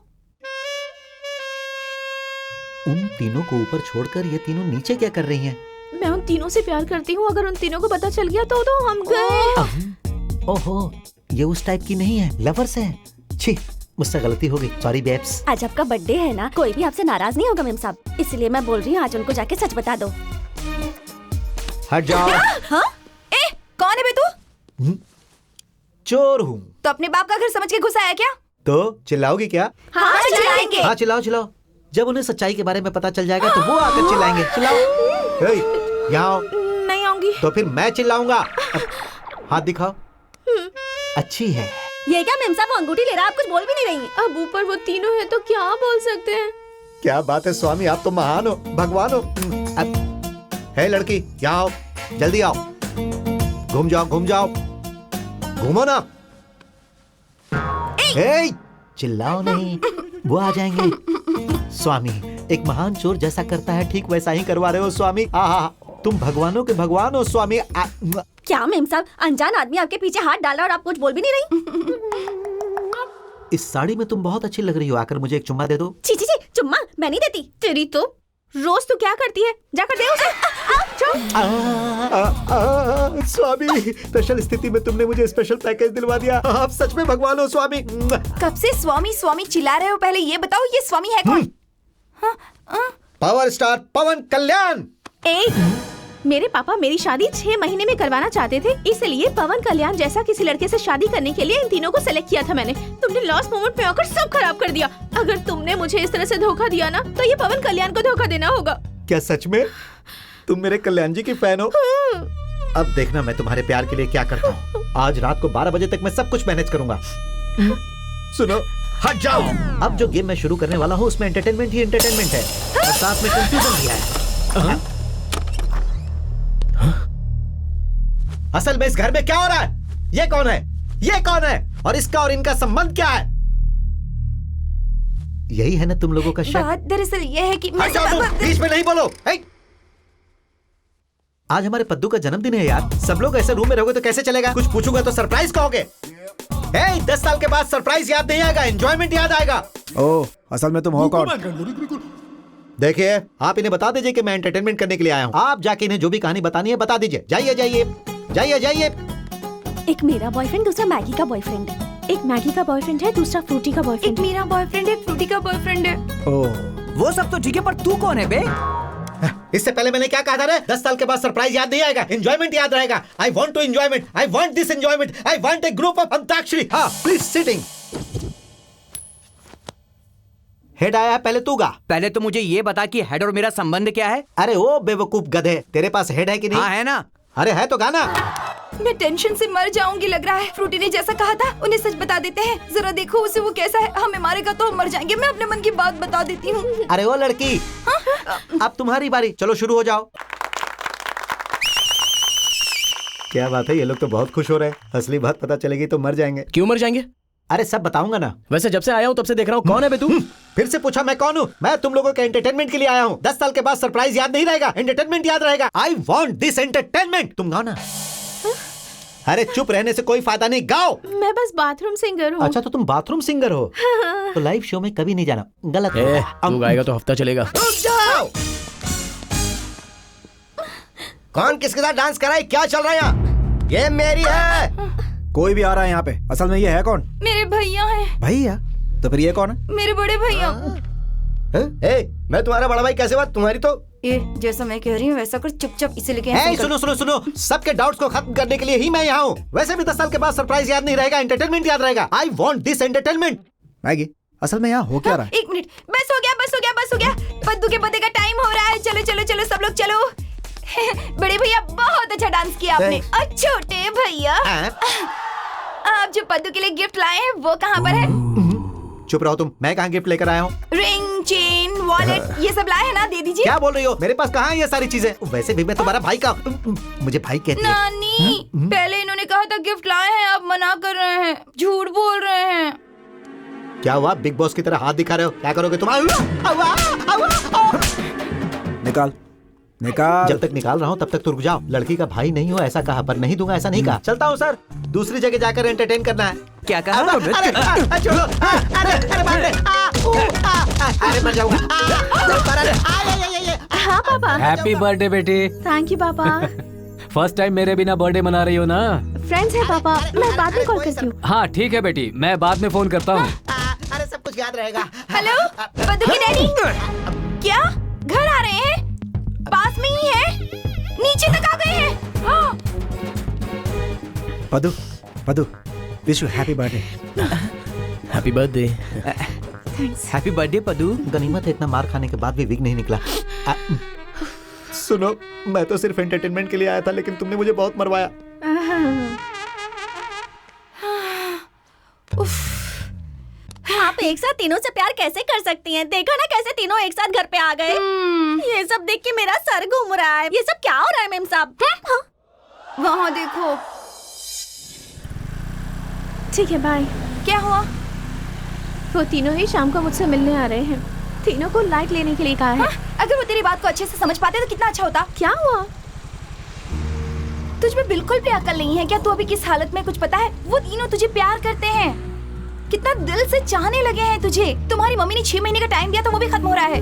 उन तीनों को ऊपर छोड़कर ये तीनों नीचे क्या कर रही हैं? मैं उन तीनों से प्यार करती हूँ, अगर उन तीनों को पता चल गया तो हम गए। ओहो, ये उस टाइप की नहीं है, लवर्स है। छी, मुझसे गलती हो गई, सॉरी बेब्स। आज आपका बर्थडे है ना, कोई भी आपसे नाराज नहीं होगा मेम साहब, इसलिए मैं बोल रही हूँ आज उनको जाके सच बता दो। हट जाओ। हाँ? कौन है बे तू? चोर हूँ। तो अपने बाप का घर समझ के घुसा है क्या? तो चिल्लाओगी क्या? हाँ, चिल्लाएंगे। हाँ, चिल्लाओ चिल्लाओ। जब उन्हें सच्चाई के बारे में पता चल जाएगा तो वो आकर चिल्लाएंगे। चिल्लाओ। यहाँ आओ। नहीं आऊंगी। तो फिर मैं चिल्लाऊंगा। हाथ दिखाओ। अच्छी है। ये क्या मेम साहब, वो अंगूठी ले रहा है, आप कुछ बोल भी नहीं रही। अब ऊपर वो तीनों है तो क्या बोल सकते हैं? क्या बात है स्वामी, आप तो महान हो, भगवान हो। है लड़की, यहाँ आओ, जल्दी आओ। घूम जाओ, घूम जाओ, घूमो ना। चिल्लाओ नहीं, वो आ जाएंगे। स्वामी, एक महान चोर जैसा करता है ठीक वैसा ही करवा रहे हो स्वामी। तुम भगवानों के भगवान हो स्वामी। क्या मेम साहब, अनजान आदमी आपके पीछे हाथ डाला और आप कुछ बोल भी नहीं रही। इस साड़ी में तुम बहुत अच्छी लग रही हो, आकर मुझे एक चुम्मा दे दो। छी छी छी, चुम्मा मैं नहीं देती। तेरी तो रोज तू क्या करती है? जाकर दे उसे। स्वामी, स्पेशल स्थिति में तुमने मुझे स्पेशल पैकेज दिलवा दिया। आप सच में भगवान हो स्वामी। कब से स्वामी स्वामी चिल्ला रहे हो? पहले ये बताओ ये स्वामी है कौन? पावर स्टार पवन कल्याण। मेरे पापा मेरी शादी 6 महीने में करवाना चाहते थे, इसलिए पवन कल्याण जैसा किसी लड़के से शादी करने के लिए इन तीनों को सेलेक्ट किया था मैंने। तुमने लास्ट मोमेंट में आकर सब खराब कर दिया। अगर तुमने मुझे इस तरह से धोखा दिया ना, तो ये पवन कल्याण को धोखा देना होगा। क्या सच में तुम मेरे कल्याण जी की फैन हो? अब देखना मैं तुम्हारे प्यार के लिए क्या करता हूँ। आज रात को 12 बजे तक मैं सब कुछ मैनेज करूंगा। सुनो, हट जाओ। अब जो गेम मैं शुरू करने वाला हूँ उसमें एंटरटेनमेंट ही एंटरटेनमेंट है और साथ में कंफ्यूजन भी है। असल में इस घर में क्या हो रहा है? ये कौन है? ये कौन है? और इसका और इनका संबंध क्या है? यही है ना तुम लोगों का शक? बात दरअसल ये है कि हट जाओ तुम, बीच में नहीं बोलो। आज हमारे पद्दू का जन्मदिन है यार। सब लोग ऐसे रूम में रहोगे तो कैसे चलेगा? कुछ पूछूंगा तो सरप्राइज कहोगे। 10 साल के बाद सरप्राइज याद नहीं आएगा, एंजॉयमेंट याद आएगा। ओह, असल में तुम हो कौन? देखिए, आप इन्हें बता दीजिए कि मैं एंटरटेनमेंट करने के लिए आया हूँ। आप जाके इन्हें जो भी कहानी बतानी है बता दीजिए। जाइए जाइए जाइए जाइए। एक मेरा बॉयफ्रेंड, दूसरा मैगी का बॉयफ्रेंड है। एक मैगी का बॉयफ्रेंड है, दूसरा फ्रूटी का बॉयफ्रेंड। एक मेरा बॉयफ्रेंड है, एक फ्रूटी का बॉयफ्रेंड है। वो सब तो ठीक है, पर तू कौन है बे? इससे पहले मैंने क्या कहा था रे? 10 साल के बाद सरप्राइज याद नहीं आएगा, एंजॉयमेंट याद रहेगा। I want to enjoyment, I want this enjoyment, I want a group of antakshari. हाँ, प्लीज सिटिंग। हेड आया, पहले तू गा। पहले तो मुझे ये बता कि हेड और मेरा संबंध क्या है? अरे ओ बेवकूफ गधे, तेरे पास हेड है कि नहीं? हाँ है ना। अरे है तो गाना। मैं टेंशन से मर जाऊंगी लग रहा है। फ्रूटी ने जैसा कहा था उन्हें सच बता देते हैं। जरा देखो उसे वो कैसा है। हमें मारेगा तो हम मर जाएंगे। मैं अपने मन की बात बता देती हूँ। अरे वो लड़की, अब तुम्हारी बारी, चलो शुरू हो जाओ। क्या बात है, ये लोग तो बहुत खुश हो रहे हैं। असली बात पता चलेगी तो मर जाएंगे। क्यों मर जाएंगे? अरे सब बताऊंगा ना। वैसे जब से आया हूँ तब से देख रहा हूँ। कौन है बे तू? फिर से पूछा मैं कौन हूँ? मैं तुम लोगों के एंटरटेनमेंट के लिए आया हूँ। 10 साल के बाद सरप्राइज याद नहीं रहेगा, एंटरटेनमेंट याद रहेगा। I want this entertainment. तुम गाओ ना। अरे चुप रहने से कोई फायदा नहीं, गाओ। मैं बस बाथरूम सिंगर हूँ। अच्छा तो तुम बाथरूम सिंगर हो? तो लाइव शो में कभी नहीं जाना, गलत है। तू गाएगा तो हफ्ता चलेगा। रुक जाओ। कौन किसके साथ डांस कर रहा है? क्या चल रहा है यहाँ? ये मेरी है। कोई भी आ रहा है यहाँ पे। असल में ये है कौन? मेरे भैया हैं। भैया? तो फिर ये कौन है? मेरे बड़े भैया। मैं तुम्हारा बड़ा भाई कैसे बात? तुम्हारी तो ये जैसा मैं कह रही हूँ वैसा कर, चुपचाप इसे लेके। सुनो सुनो सुनो, सबके डाउट्स को खत्म करने के लिए ही मैं यहाँ हूँ। वैसे भी 10 साल के बाद सरप्राइज याद नहीं रहेगा, एंटरटेनमेंट याद रहेगा। I want this entertainment. Maggi, असल में यहाँ हो क्या रहा है? 1 मिनट, बस हो गया बस हो गया बस हो गया। पद्दू के पते का टाइम हो रहा है। चलो चलो चलो सब लोग चलो। बड़े भैया बहुत अच्छा डांस किया आपने। और छोटे भैया, आप जो पद्दू के लिए गिफ्ट लाए हैं वो कहाँ पर है? चुप रहो तुम, मैं कहाँ गिफ्ट लेकर आया हूँ? रिंग, चेन, वॉलेट ये सब लाए हैं ना? दे दीजिए। क्या बोल रही हो? मेरे पास कहाँ है ये सारी चीजें? वैसे भी मैं तुम्हारा भाई का, मुझे भाई कहती है। नानी, पहले इन्होंने कहा था गिफ्ट लाए हैं, आप मना कर रहे हैं, झूठ बोल रहे हैं। क्या हुआ? बिग बॉस की तरह हाथ दिखा रहे हो? क्या करोगे तुम? निकाल निकाल। जब तक निकाल रहा हूँ तब तक तुम रुक जाओ। लड़की का भाई नहीं हो ऐसा कहा, पर नहीं दूंगा ऐसा नहीं कहा। चलता हूँ सर, दूसरी जगह जाकर एंटरटेन करना है। क्या कहा? अरे मर जाऊंगा। हाँ पापा। हैप्पी बर्थडे बेटी। थैंक यू पापा। फर्स्ट टाइम मेरे बिना बर्थडे मना रही हो ना? फ्रेंड्स है पापा, मैं बाद में कॉल करती हूँ। हाँ ठीक है बेटी, मैं बाद में फोन करता हूँ। अरे सब कुछ याद रहेगा। हेलो पद्दू के डैडी, क्या घर आ रहे हैं? पास में ही है, नीचे तक आ गए हैं। हाँ। Paddu, Paddu, wish you happy birthday. Happy birthday. Happy birthday Paddu. गनीमत है इतना मार खाने के बाद भी विग नहीं निकला। सुनो, मैं तो सिर्फ एंटरटेनमेंट के लिए आया था, लेकिन तुमने मुझे बहुत मरवाया। आप एक साथ तीनों से प्यार कैसे कर सकती हैं? देखा ना कैसे तीनों एक साथ घर पे आ गए। ये सब देख के मेरा सर घूम रहा है। ये सब क्या हो रहा है मेम साहब? वहाँ देखो। ठीक है बाय। क्या हुआ? वो तीनों ही शाम को मुझसे मिलने आ रहे हैं। तीनों को लाइट लेने के लिए कहा है। अगर वो तेरी बात को अच्छे से समझ पाते तो कितना अच्छा होता। क्या हुआ? तुझ में बिल्कुल भी अकल नहीं है क्या? तू अभी किस हालत में कुछ पता है? वो तीनों तुझे प्यार करते हैं, कितना दिल से चाहने लगे हैं तुझे। तुम्हारी मम्मी ने 6 महीने का टाइम दिया तो वो भी खत्म हो रहा है।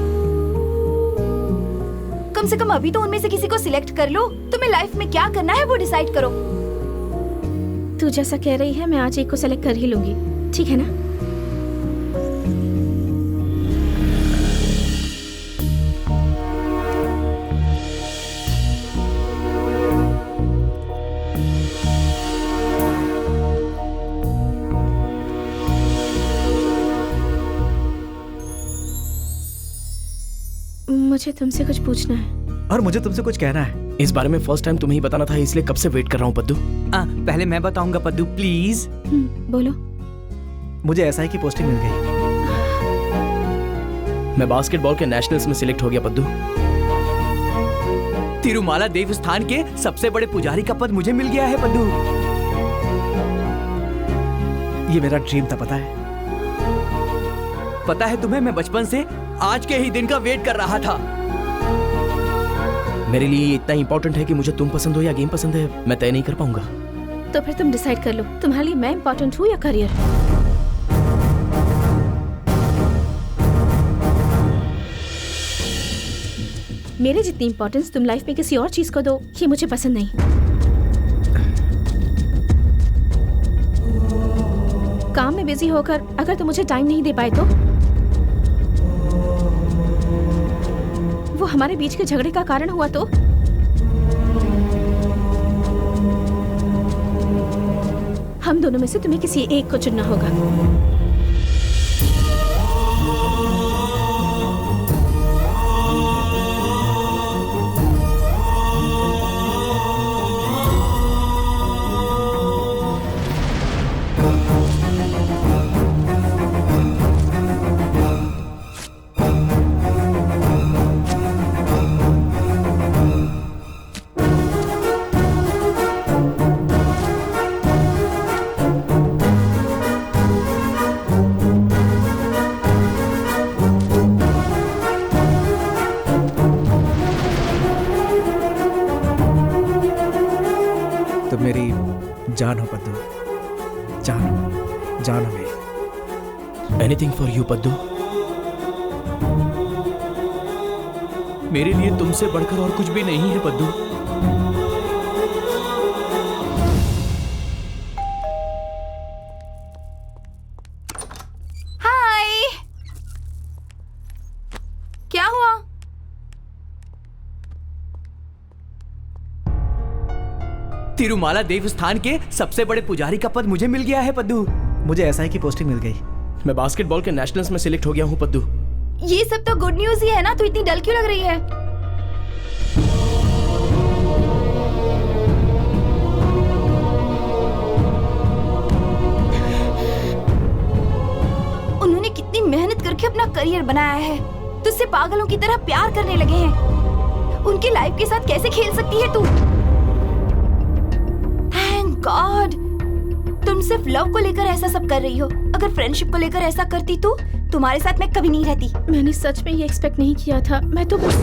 कम से कम अभी तो उनमें से किसी को सिलेक्ट कर लो। तुम्हें लाइफ में क्या करना है वो डिसाइड करो। तू जैसा कह रही है मैं आज एक को सेलेक्ट कर ही लूंगी, ठीक है ना? मुझे तुमसे कुछ पूछना है। और मुझे तुमसे कुछ कहना है। इस बारे में फर्स्ट टाइम तुम्हें ही बताना था, इसलिए कब से वेट कर रहा हूँ पद्दू। पहले मैं बताऊंगा पद्दू, प्लीज। बोलो। मुझे एसआई की पोस्टिंग मिल गई। मैं बास्केटबॉल के नेशनल्स में सिलेक्ट हो गया पद्दू। तिरुमाला देवस्थान के सबसे बड़े पुजारी का पद मुझे मिल गया है पद्दू। ये मेरा ड्रीम था, पता है? पता है तुम्हें, मैं बचपन से आज के ही दिन का वेट कर रहा था। मेरे लिए इतना इंपॉर्टेंट है कि मुझे तुम पसंद हो या गेम पसंद है, मैं तय नहीं कर पाऊंगा। तो फिर तुम डिसाइड कर लो, तुम्हारे लिए मैं इंपॉर्टेंट हूँ या करियर? मेरे जितनी इंपॉर्टेंस तुम लाइफ में किसी और चीज को दो, ये मुझे पसंद नहीं। काम में बिजी होकर अगर तुम मुझे टाइम नहीं दे पाए तो वो हमारे बीच के झगड़े का कारण हुआ तो हम दोनों में से तुम्हें किसी एक को चुनना होगा। तुम मेरी जान हो पद्दू, जान हो मेरी। Anything for you Paddu. मेरे लिए तुमसे बढ़कर और कुछ भी नहीं है पद्दू। हाय, क्या हुआ? तिरुमाला देवस्थान के सबसे बड़े पुजारी का पद मुझे मिल गया है पद्दू। मुझे एसआई की पोस्टिंग मिल गई। मैं बास्केटबॉल के नेशनल्स में सिलेक्ट हो गया हूँ पद्दू। ये सब तो गुड न्यूज ही है ना, तू इतनी डल क्यों लग रही है? उन्होंने कितनी मेहनत करके अपना करियर बनाया है, तुझसे पागलों की तरह प्यार करने लगे हैं। उनकी लाइफ के साथ कैसे खेल सकती है तू? थैंक गॉड, तुम सिर्फ लव को लेकर ऐसा सब कर रही हो। अगर फ्रेंडशिप को लेकर ऐसा करती तो तुम्हारे साथ मैं कभी नहीं रहती। मैंने सच में ये एक्सपेक्ट नहीं किया था। मैं तो बस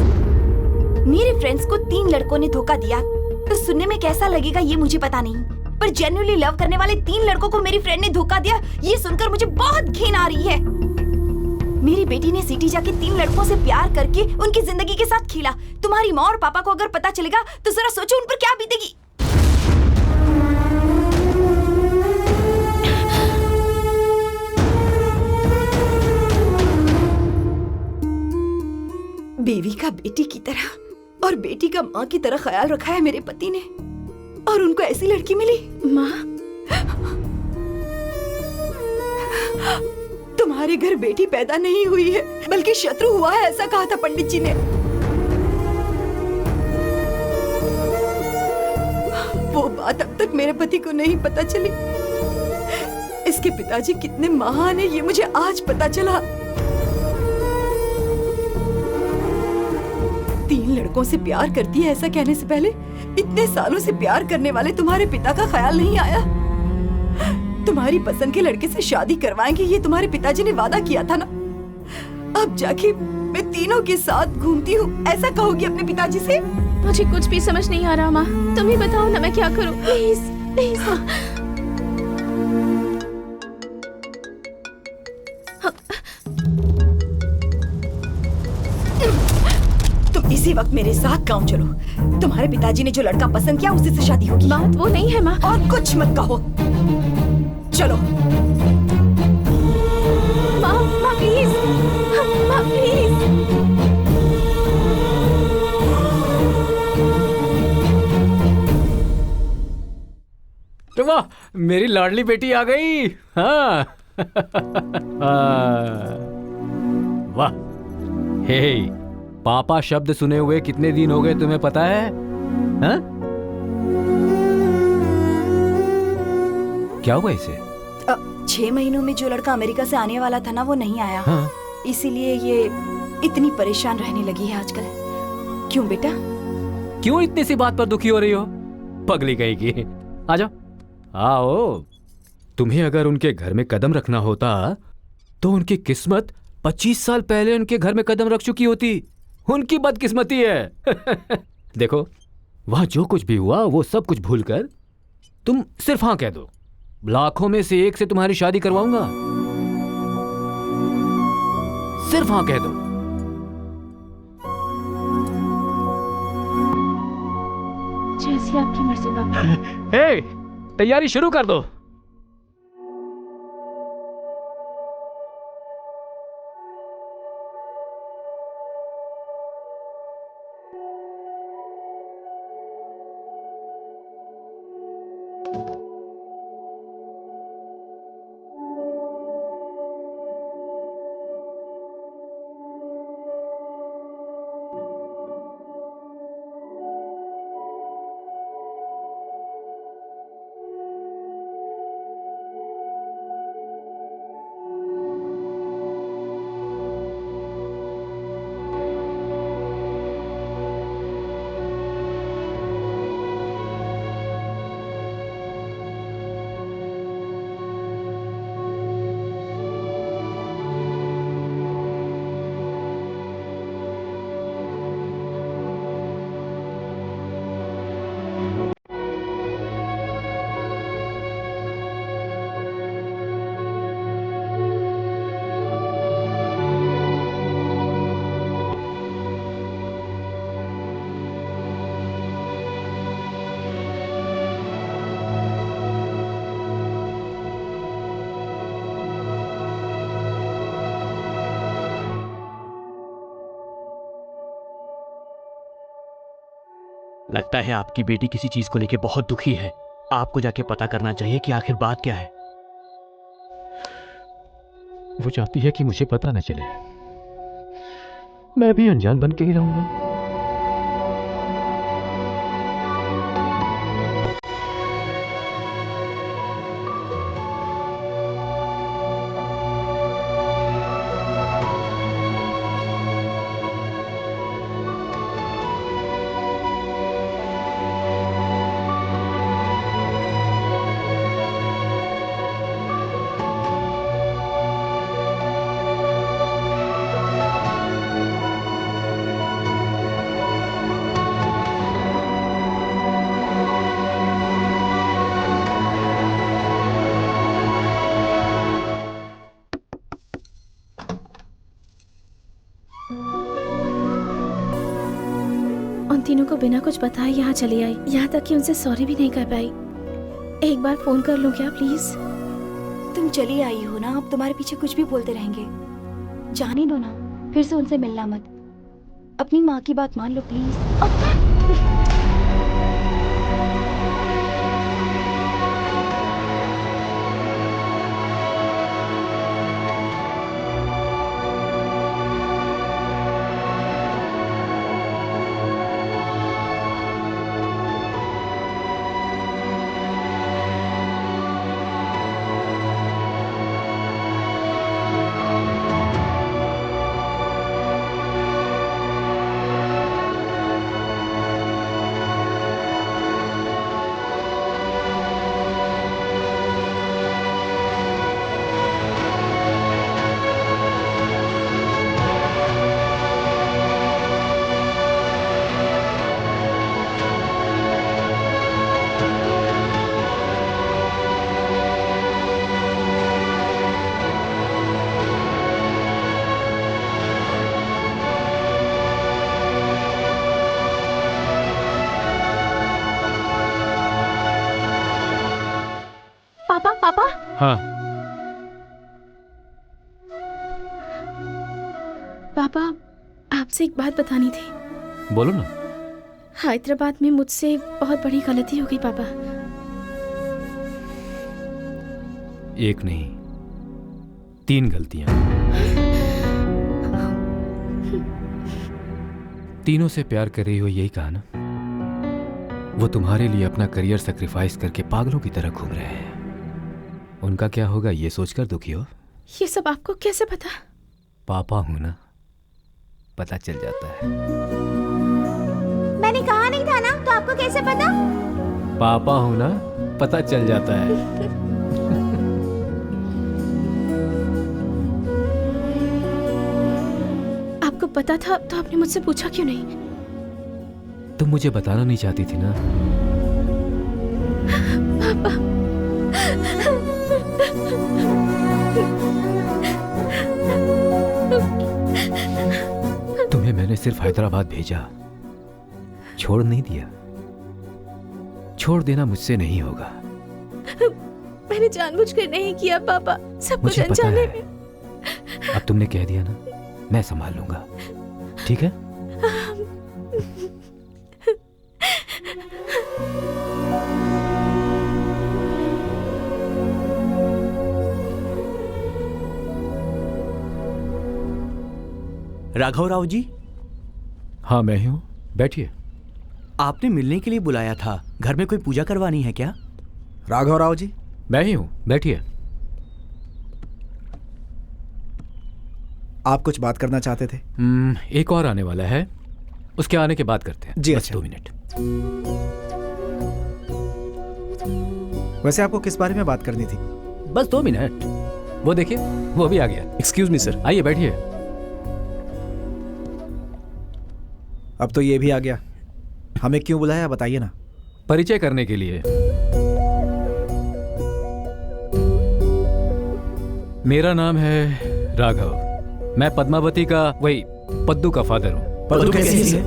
मेरे फ्रेंड्स को 3 लड़कों ने धोखा दिया, तो सुनने में कैसा लगेगा ये मुझे पता नहीं, पर जेन्युइनली लव करने वाले 3 लड़कों को मेरी फ्रेंड ने धोखा दिया, ये सुनकर मुझे बहुत घिन आ रही है। मेरी बेटी ने सिटी जाके 3 लड़कों से प्यार करके उनकी जिंदगी के साथ खेला। तुम्हारी माँ और पापा को अगर पता चलेगा तो जरा सोचो उन पर क्या बीतेगी। बीवी का बेटी की तरह और बेटी का माँ की तरह ख्याल रखा है मेरे पति ने, और उनको ऐसी लड़की मिली। माँ, तुम्हारे घर बेटी पैदा नहीं हुई है बल्कि शत्रु हुआ है, ऐसा कहा था पंडित जी ने। वो बात अब तक मेरे पति को नहीं पता चली। इसके पिताजी कितने महान है ये मुझे आज पता चला। 3 लड़कों से प्यार करती है ऐसा कहने से पहले इतने सालों से प्यार करने वाले तुम्हारे पिता का ख्याल नहीं आया? तुम्हारी पसंद के लड़के से शादी करवाएंगे ये तुम्हारे पिताजी ने वादा किया था ना। अब जाके मैं तीनों के साथ घूमती हूँ ऐसा कहोगी अपने पिताजी से? मुझे कुछ भी समझ नहीं आ रहा माँ, तुम ही बताओ ना मैं क्या करूँ। प्लीज प्लीज माँ। तुम इसी इसी वक्त मेरे साथ गाँव चलो। तुम्हारे पिताजी ने जो लड़का पसंद किया उसी से शादी होगी। बात वो नहीं है माँ। और कुछ मत कहो, चलो। माँ प्लीज, माँ प्लीज। तो वाह, मेरी लाडली बेटी आ गई। हाँ। वाह। हे, पापा शब्द सुने हुए कितने दिन हो गए तुम्हें पता है? हाँ? क्या हुआ इसे? 6 महीनों में जो लड़का अमेरिका से आने वाला था ना, वो नहीं आया। हाँ? इसीलिए ये इतनी परेशान रहने लगी है आजकल। क्यों बेटा? क्यों इतनी सी बात पर दुखी हो रही हो? पगली कहेगी। आ जाओ, आओ। तुम्हें अगर उनके घर में कदम रखना होता तो उनकी किस्मत 25 साल पहले उनके घर में कदम रख चुकी होती। उनकी बदकिस्मती है। देखो, वहां जो कुछ भी हुआ वो सब कुछ भूलकर तुम सिर्फ हाँ कह दो। लाखों में से एक से तुम्हारी शादी करवाऊंगा। सिर्फ हाँ कह दो। जैसी आपकी मर्जी पापा। हे, तैयारी शुरू कर दो। लगता है आपकी बेटी किसी चीज को लेकर बहुत दुखी है। आपको जाके पता करना चाहिए कि आखिर बात क्या है। वो चाहती है कि मुझे पता न चले। मैं भी अनजान बन के ही रहूंगा। तीनों को बिना कुछ बताए यहाँ चली आई, यहाँ तक कि उनसे सॉरी भी नहीं कर पाई। एक बार फोन कर लूं क्या प्लीज? तुम चली आई हो ना, अब तुम्हारे पीछे कुछ भी बोलते रहेंगे। जाने दो ना, फिर से उनसे मिलना मत। अपनी माँ की बात मान लो प्लीज। हाँ। पापा, आपसे एक बात बतानी थी। बोलो ना। हैदराबाद में मुझसे बहुत बड़ी गलती हो गई पापा। एक नहीं, 3 गलतियां। तीनों से प्यार कर रही हो, यही कहा ना? वो तुम्हारे लिए अपना करियर सैक्रिफाइस करके पागलों की तरह घूम रहे हैं। उनका क्या होगा ये सोचकर दुखी हो? ये सब आपको कैसे पता? पापा हूं ना, पता चल जाता है। मैंने कहा नहीं था ना, तो आपको कैसे पता? पापा हूं ना, पता चल जाता है। आपको पता था तो आपने मुझसे पूछा क्यों नहीं? तुम मुझे बताना नहीं चाहती थी ना? पापा। तुम्हें मैंने सिर्फ हैदराबाद भेजा, छोड़ नहीं दिया। छोड़ देना मुझसे नहीं होगा। मैंने जानबूझकर नहीं किया पापा, सब कुछ मुझे पता अनजाने है। में। अब तुमने कह दिया ना, मैं संभाल लूंगा, ठीक है? राघव राव जी। हाँ मैं ही हूँ, बैठिए। आपने मिलने के लिए बुलाया था, घर में कोई पूजा करवानी है क्या? राघव राव जी। मैं ही हूँ, बैठिए। आप कुछ बात करना चाहते थे? एक और आने वाला है, उसके आने के बाद करते हैं। जी बस अच्छा। 2 मिनट। वैसे आपको किस बारे में बात करनी थी? बस 2 मिनट। वो देखिए, वो भी आ गया। Excuse me sir. आइए बैठिए। अब तो ये भी आ गया। हमें क्यों बुलाया बताइए ना। परिचय करने के लिए। मेरा नाम है राघव। मैं पद्मावती का, वही पद्दू का फादर हूँ। पद्दू कैसी है?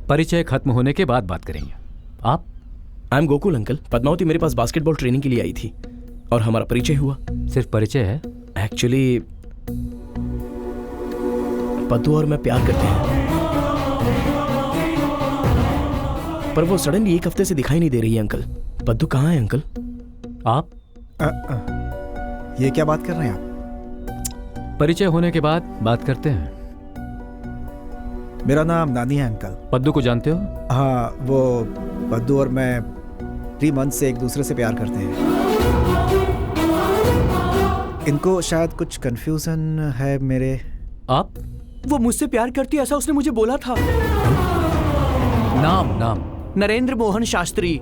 परिचय खत्म होने के बाद बात करेंगे। आप? I am Gokul uncle. Padmavati मेरे पास बास्केटबॉल ट्रेनिंग के लिए आई थी और हमारा परिचय हुआ। सिर्फ परिचय है? एक्चुअली पद्दू और मैं प्यार करते हैं, पर वो सडनली 1 हफ्ते से दिखाई नहीं दे रही है अंकल। पद्दू कहाँ है अंकल? आप? ये क्या बात कर रहे हैं आप? परिचय होने के बाद बात करते हैं। मेरा नाम नानी है अंकल। पद्दू को जानते हो? हाँ, वो पद्दू और मैं 3 मंथ से एक दूसरे से प्यार करते हैं। इनको शायद कुछ कंफ्यूजन है मेरे। आप? वो मुझसे प्यार करती है ऐसा उसने मुझे बोला था। नाम? नरेंद्र मोहन शास्त्री।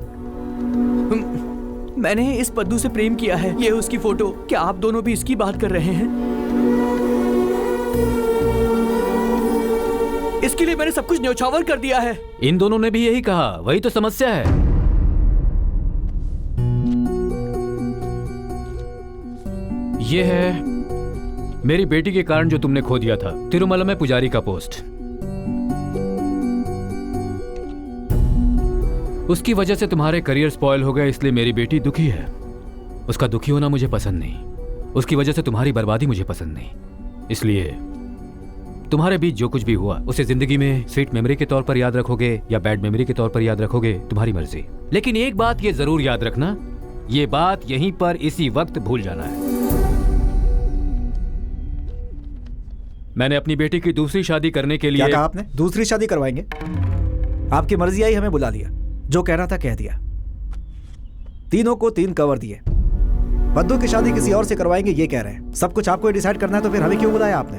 मैंने इस पद्दू से प्रेम किया है, ये उसकी फोटो। क्या आप दोनों भी इसकी बात कर रहे हैं? इसके लिए मैंने सब कुछ न्यौछावर कर दिया है। इन दोनों ने भी यही कहा, वही तो समस्या है। ये है मेरी बेटी के कारण जो तुमने खो दिया था, तिरुमला में पुजारी का पोस्ट। उसकी वजह से तुम्हारे करियर स्पॉइल हो गए, इसलिए मेरी बेटी दुखी है। उसका दुखी होना मुझे पसंद नहीं। उसकी वजह से तुम्हारी बर्बादी मुझे पसंद नहीं। इसलिए तुम्हारे बीच जो कुछ भी हुआ उसे जिंदगी में स्वीट मेमोरी के तौर पर याद रखोगे या बैड मेमोरी के तौर पर याद रखोगे, तुम्हारी मर्जी। लेकिन एक बात ये जरूर याद रखना, ये बात यहीं पर इसी वक्त भूल जाना है। मैंने अपनी बेटी की दूसरी शादी करने के लिए। क्या कहा आपने? दूसरी शादी करवाएंगे? आपकी मर्जी आई, हमें बुला लिया। जो कहना था कह दिया। तीनों को 3 कवर दिए। पद्दू की शादी किसी और से करवाएंगे ये कह रहे हैं। सब कुछ आपको डिसाइड करना है, तो फिर हमें क्यों बुलाया आपने?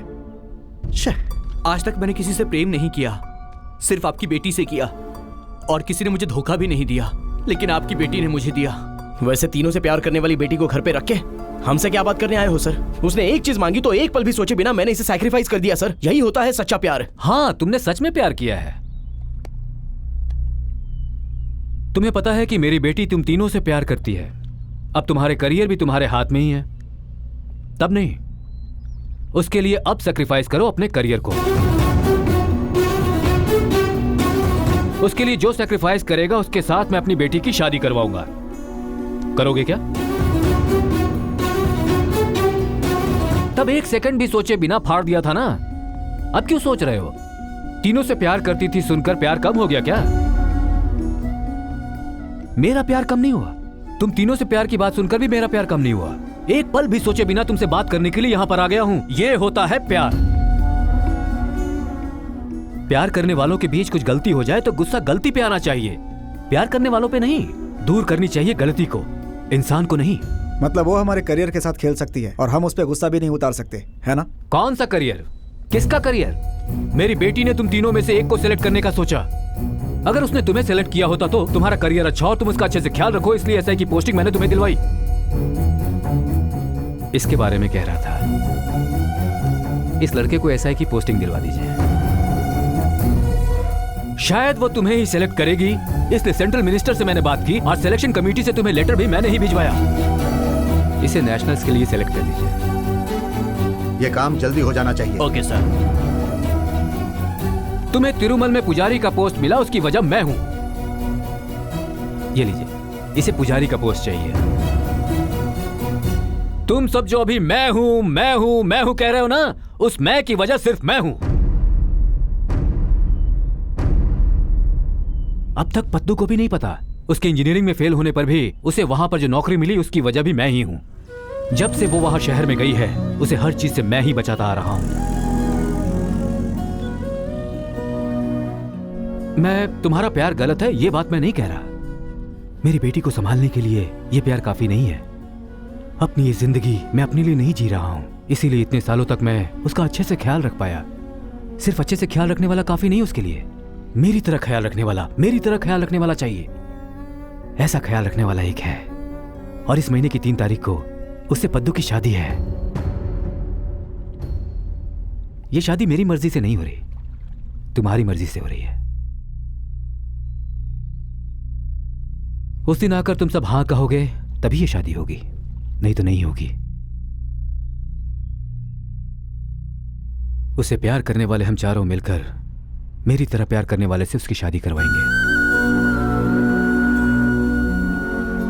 आज तक मैंने किसी से प्रेम नहीं किया, सिर्फ आपकी बेटी से किया। और किसी ने मुझे धोखा भी नहीं दिया, लेकिन आपकी बेटी ने मुझे दिया। वैसे तीनों से प्यार करने वाली बेटी को घर पे रख के हमसे क्या बात करने आए हो सर? उसने एक चीज मांगी तो एक पल भी सोचे बिना मैंने इसे सैक्रिफाइस कर दिया सर। यही होता है सच्चा प्यार। हाँ, तुमने सच में प्यार किया है। तुम्हें पता है कि मेरी बेटी तुम तीनों से प्यार करती है। अब तुम्हारे करियर भी तुम्हारे हाथ में ही है। तब नहीं, उसके लिए अब सैक्रिफाइस करो अपने करियर को। उसके लिए जो सैक्रिफाइस करेगा उसके साथ मैं अपनी बेटी की शादी करवाऊंगा। करोगे क्या? तब 1 सेकंड भी सोचे बिना फाड़ दिया था ना। अब क्यों सोच रहे हो? तीनों से प्यार करती थी सुनकर प्यार कम हो गया क्या? मेरा प्यार कम नहीं हुआ। तुम तीनों से प्यार की बात सुनकर भी मेरा प्यार कम नहीं हुआ। एक पल भी सोचे बिना तुमसे बात करने के लिए यहां पर आ गया हूं। यह होता है प्यार। प्यार करने वालों के बीच कुछ गलती हो जाए तो गुस्सा गलती पे आना चाहिए, प्यार करने वालों पे नहीं। दूर करनी चाहिए गलती को, इंसान को नहीं। मतलब वो हमारे करियर के साथ खेल सकती है और हम उस पर गुस्सा भी नहीं उतार सकते, है ना? कौन सा करियर? किसका करियर? मेरी बेटी ने तुम तीनों में से एक को सिलेक्ट करने का सोचा। अगर उसने तुम्हें सिलेक्ट किया होता तो तुम्हारा करियर अच्छा हो, तुम उसका अच्छे से ख्याल रखो, इसलिए एसआई की पोस्टिंग मैंने तुम्हें दिलवाई। इसके बारे में कह रहा था, इस लड़के को एसआई की पोस्टिंग दिलवा दीजिए। शायद वो तुम्हें ही सिलेक्ट करेगी, इसलिए सेंट्रल मिनिस्टर से मैंने बात की और सिलेक्शन कमेटी से तुम्हें लेटर भी मैंने ही भिजवाया। इसे नेशनल्स के लिए सिलेक्ट कर दीजिए। ये काम जल्दी हो जाना चाहिए। Okay sir. तुम्हें तिरुमल में पुजारी का पोस्ट मिला, उसकी वजह मैं हूं। ये लीजिए, इसे पुजारी का पोस्ट चाहिए। तुम सब जो अभी मैं हूं कह रहे हो ना, उस मैं की वजह सिर्फ मैं हूं। अब तक पद्दू को भी नहीं पता, उसके इंजीनियरिंग में फेल होने पर भी उसे वहां पर जो नौकरी मिली उसकी वजह भी मैं ही हूं। जब से वो वहां शहर में गई है उसे हर चीज से मैं ही बचाता आ रहा हूं। मैं तुम्हारा प्यार गलत है ये बात मैं नहीं कह रहा। मेरी बेटी को संभालने के लिए ये प्यार काफी नहीं है। अपनी ये जिंदगी मैं अपने लिए नहीं जी रहा हूं, इसीलिए इतने सालों तक मैं उसका अच्छे से ख्याल रख पाया। सिर्फ अच्छे से ख्याल रखने वाला काफी नहीं, उसके लिए मेरी तरह ख्याल रखने वाला चाहिए। ऐसा ख्याल रखने वाला एक है और इस महीने की 3 तारीख को उससे पद्दू की शादी है। ये शादी मेरी मर्जी से नहीं हो रही, तुम्हारी मर्जी से हो रही है। उस दिन आकर तुम सब हां कहोगे तभी ये शादी होगी, नहीं तो नहीं होगी। उसे प्यार करने वाले हम चारों मिलकर मेरी तरह प्यार करने वाले से उसकी शादी करवाएंगे।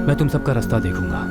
मैं तुम सबका रास्ता देखूंगा।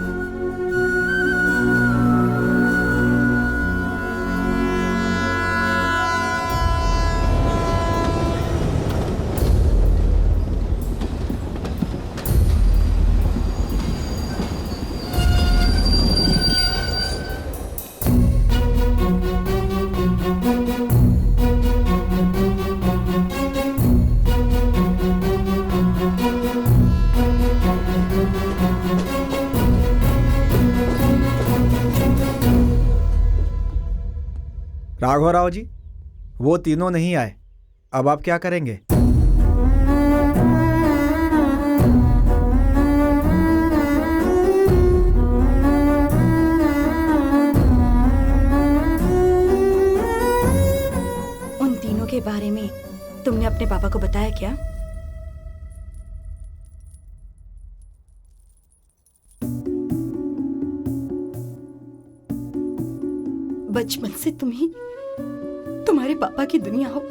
राघव राव जी, वो तीनों नहीं आए, अब आप क्या करेंगे? उन तीनों के बारे में तुमने अपने पापा को बताया क्या? बचपन से तुम ही तुम्हारे पापा की दुनिया हो,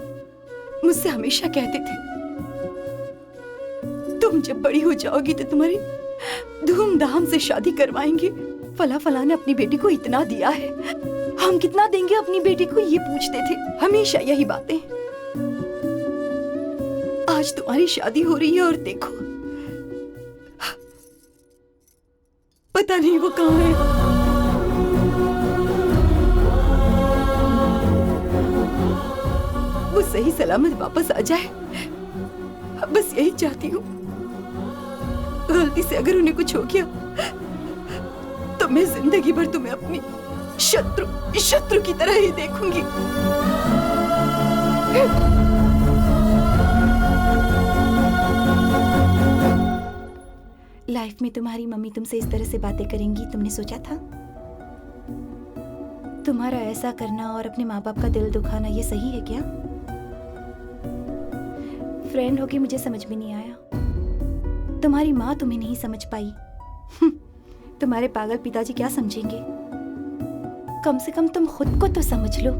मुझसे हमेशा कहते थे तुम जब बड़ी हो जाओगी तो तुम्हारी धूमधाम से शादी करवाएंगे। फला ने अपनी बेटी को इतना दिया है, हम कितना देंगे अपनी बेटी को, ये पूछते थे हमेशा यही बातें। आज तुम्हारी शादी हो रही है और देखो पता नहीं वो कहाँ है। वो सही सलामत वापस आ जाए, बस यही चाहती हूँ। गलती से अगर उन्हें कुछ हो गया तो मैं जिंदगी भर तुम्हें अपनी शत्रु की तरह ही देखूंगी। लाइफ में तुम्हारी मम्मी तुमसे इस तरह से बातें करेंगी तुमने सोचा था? तुम्हारा ऐसा करना और अपने माँ बाप का दिल दुखाना ये सही है क्या? फ्रेंड होके मुझे समझ में नहीं आया, तुम्हारी माँ तुम्हें नहीं समझ पाई, तुम्हारे पागल पिताजी क्या समझेंगे? कम से कम तुम खुद को तो समझ लो।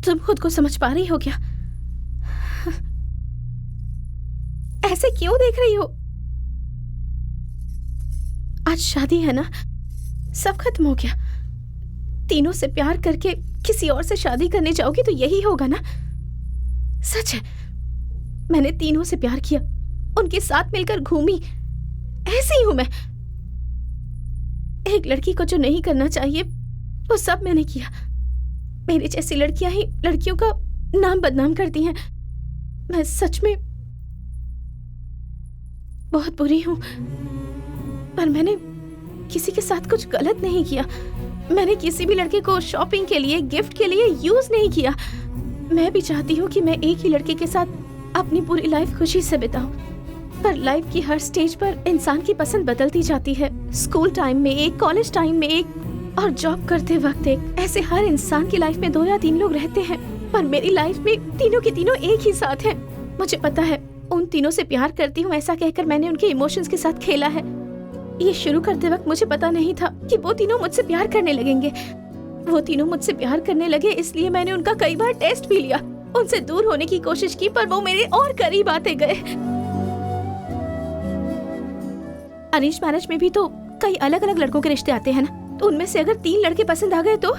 तुम खुद को समझ पा रही हो क्या? ऐसे क्यों देख रही हो? आज शादी है ना, सब खत्म हो गया। तीनों से प्यार करके किसी और से शादी करने जाओगी तो यही होगा ना? सच है, मैंने तीनों से प्यार किया, उनके साथ मिलकर घूमी, ऐसी ही हूं मैं। एक लड़की को जो नहीं करना चाहिए वो सब मैंने किया। मेरी जैसी लड़कियां ही लड़कियों का नाम बदनाम करती हैं। मैं सच में बहुत बुरी हूं, पर मैंने किसी के साथ कुछ गलत नहीं किया। मैंने किसी भी लड़के को शॉपिंग के लिए, गिफ्ट के लिए यूज नहीं किया। मैं भी चाहती हूँ कि मैं एक ही लड़के के साथ अपनी पूरी लाइफ खुशी से बिताऊं, पर लाइफ की हर स्टेज पर इंसान की पसंद बदलती जाती है। स्कूल टाइम में एक, कॉलेज टाइम में एक, और जॉब करते वक्त एक। ऐसे हर इंसान की लाइफ में 2 या 3 लोग रहते हैं, पर मेरी लाइफ में तीनों के तीनों एक ही साथ हैं। मुझे पता है उन तीनों से प्यार करती हूँ, ऐसा कहकर मैंने उनके इमोशंस के साथ खेला है। ये शुरू करते वक्त मुझे पता नहीं था कि वो तीनों मुझसे प्यार करने लगेंगे। वो तीनों मुझसे प्यार करने लगे, इसलिए मैंने उनका कई बार टेस्ट भी लिया, उनसे दूर होने की कोशिश की, पर वो मेरे और करीब आते गए। अरेंज मैरिज में भी तो कई अलग अलग लड़कों के रिश्ते आते हैं ना, तो उनमें से अगर 3 लड़के पसंद आ गए तो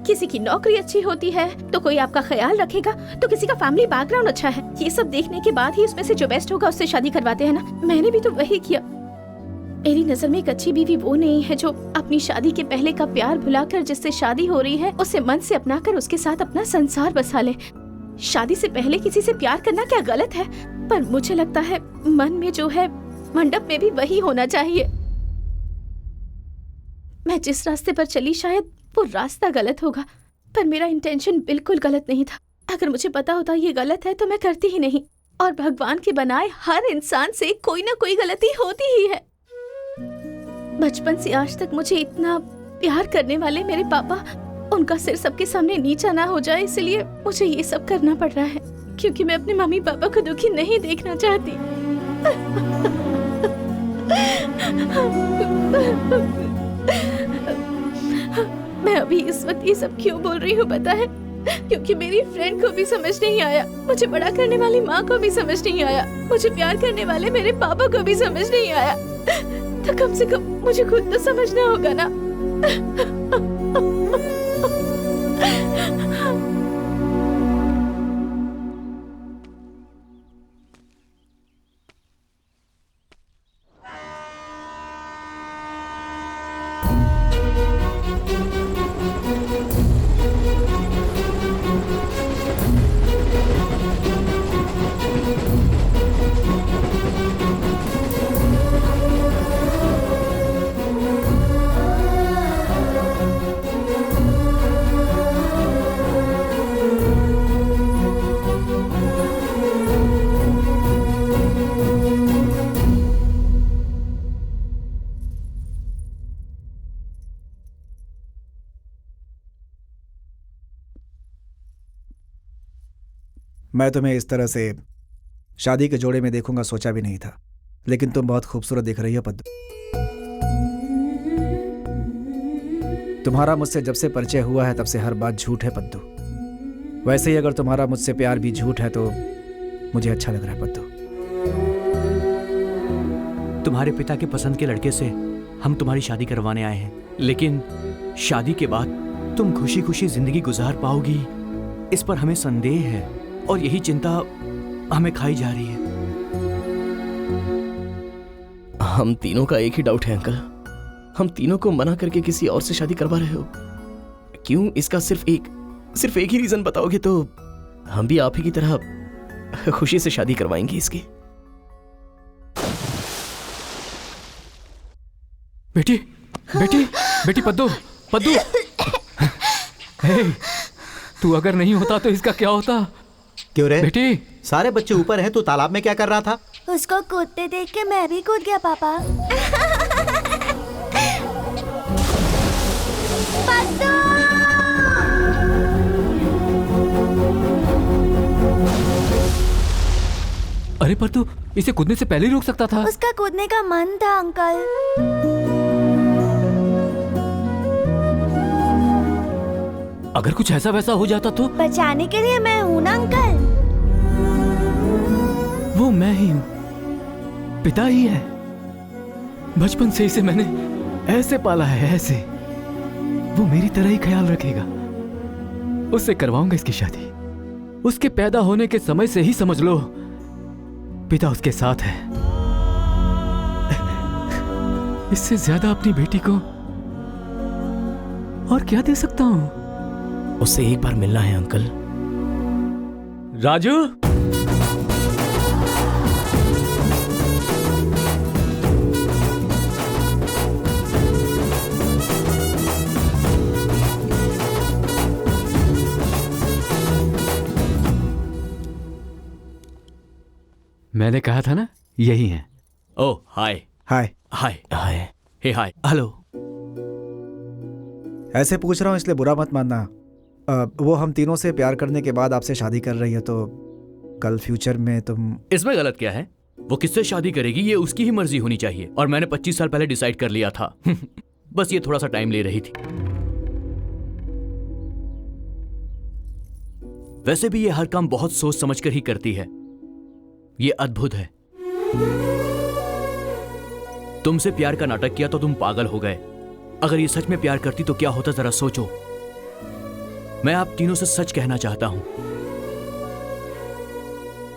किसी की नौकरी अच्छी होती है तो कोई आपका ख्याल रखेगा, तो किसी का फैमिली बैकग्राउंड अच्छा है। ये सब देखने के बाद ही उसमें से जो बेस्ट होगा उससे शादी करवाते हैं ना। मैंने भी तो वही किया। मेरी नजर में एक अच्छी बीवी वो नहीं है जो अपनी शादी के पहले का प्यार भुलाकर जिससे शादी हो रही है उसे मन से अपनाकर उसके साथ अपना संसार बसा ले। शादी से पहले किसी से प्यार करना क्या गलत है? पर मुझे लगता है मन में जो है मंडप में भी वही होना चाहिए। मैं जिस रास्ते पर चली शायद वो रास्ता गलत होगा, पर मेरा इंटेंशन बिल्कुल गलत नहीं था। अगर मुझे पता होता ये गलत है तो मैं करती ही नहीं। और भगवान के बनाए हर इंसान से कोई ना कोई गलती होती ही है। बचपन से आज तक मुझे इतना प्यार करने वाले मेरे पापा, उनका सिर सबके सामने नीचा ना हो जाए, इसलिए मुझे ये सब करना पड़ रहा है, क्योंकि मैं अपने मम्मी पापा को दुखी नहीं देखना चाहती। मैं अभी इस वक्त ये सब क्यों बोल रही हूँ पता है? क्योंकि मेरी फ्रेंड को भी समझ नहीं आया, मुझे बड़ा करने वाली माँ को भी समझ नहीं आया, मुझे प्यार करने वाले मेरे पापा को भी समझ नहीं आया, तो कम से कम मुझे खुद तो समझना होगा ना। मैं तुम्हें इस तरह से शादी के जोड़े में देखूंगा सोचा भी नहीं था, लेकिन तुम बहुत खूबसूरत दिख रही हो पद्दू। तुम्हारा मुझसे जब से परिचय हुआ है तब से हर बात झूठ है पद्दू। वैसे ही अगर तुम्हारा मुझसे प्यार भी झूठ है तो मुझे अच्छा लग रहा है पद्दू। तुम्हारे पिता के पसंद के लड़के से हम तुम्हारी शादी करवाने आए हैं, लेकिन शादी के बाद तुम खुशी खुशी जिंदगी गुजार पाओगी, इस पर हमें संदेह है और यही चिंता हमें खाई जा रही है। हम तीनों का एक ही डाउट है अंकल, हम तीनों को मना करके किसी और से शादी करवा रहे हो क्यों? इसका सिर्फ एक ही रीजन बताओगे तो हम भी आप ही की तरह खुशी से शादी करवाएंगे इसकी। बेटी बेटी बेटी पद्दू पद्दू हे, तू अगर नहीं होता तो इसका क्या होता? क्यों रे बेटी? सारे बच्चे ऊपर हैं, तू तालाब में क्या कर रहा था? उसको कूदते देख के मैं भी कूद गया पापा। अरे पर तू इसे कूदने से पहले ही रोक सकता था। उसका कूदने का मन था अंकल। अगर कुछ ऐसा वैसा हो जाता तो? बचाने के लिए मैं हूँ ना अंकल। वो मैं ही हूँ, पिता ही है। बचपन से इसे मैंने ऐसे पाला है, ऐसे। वो मेरी तरह ही ख्याल रखेगा। उससे करवाऊंगा इसकी शादी। उसके पैदा होने के समय से ही समझ लो पिता उसके साथ है। इससे ज्यादा अपनी बेटी को और क्या दे सकता हूं? उससे एक बार मिलना है अंकल। राजू, मैंने कहा था ना, यही है। ओह हाय हाय। हाय हाय हे हाय हेलो। ऐसे पूछ रहा हूँ इसलिए बुरा मत मानना। वो हम तीनों से प्यार करने के बाद आपसे शादी कर रही है, तो कल फ्यूचर में तुम। इसमें गलत क्या है? वो किससे शादी करेगी ये उसकी ही मर्जी होनी चाहिए, और मैंने 25 साल पहले डिसाइड कर लिया था। बस ये थोड़ा सा टाइम ले रही थी। वैसे भी ये हर काम बहुत सोच समझ कर ही करती है। ये अद्भुत है। तुमसे प्यार का नाटक किया तो तुम पागल हो गए। अगर ये सच में प्यार करती तो क्या होता, जरा सोचो। मैं आप तीनों से सच कहना चाहता हूं।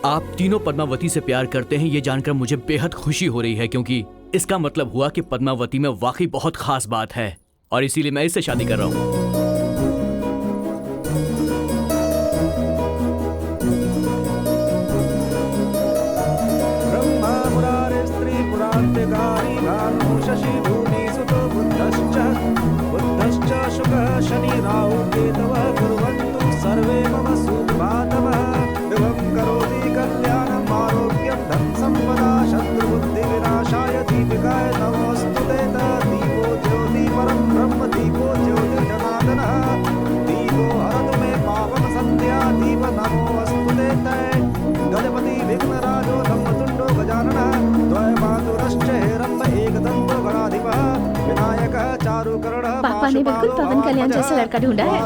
आप तीनों पद्मावती से प्यार करते हैं, ये जानकर मुझे बेहद खुशी हो रही है, क्योंकि इसका मतलब हुआ कि पद्मावती में वाकई बहुत खास बात है, और इसीलिए मैं इससे शादी कर रहा हूं। शनि राहु केतवः कुर्वन्तु सर्वे मम सुखभातवः। शुभं करोति कल्याणम् आरोग्यं धन संपदा शत्रुबुद्धि विनाशाय दीपिकाय नमोस्तुते। दीपो ज्योति परं ब्रह्म दीपो ज्योतिर्जनार्दनः। दीपो हरतु मे पापं सन्ध्या दीप नमोस्तुते। गणपति विघ्नराजो धम्मतुण्डो गजाननः। द्वयमातुरश्च हेरम्ब एकदन्तो गणाधिपः। विनायकः चारुकर्णः। पापा ने बिल्कुल पवन कल्याण जैसा लड़का ढूंढा है।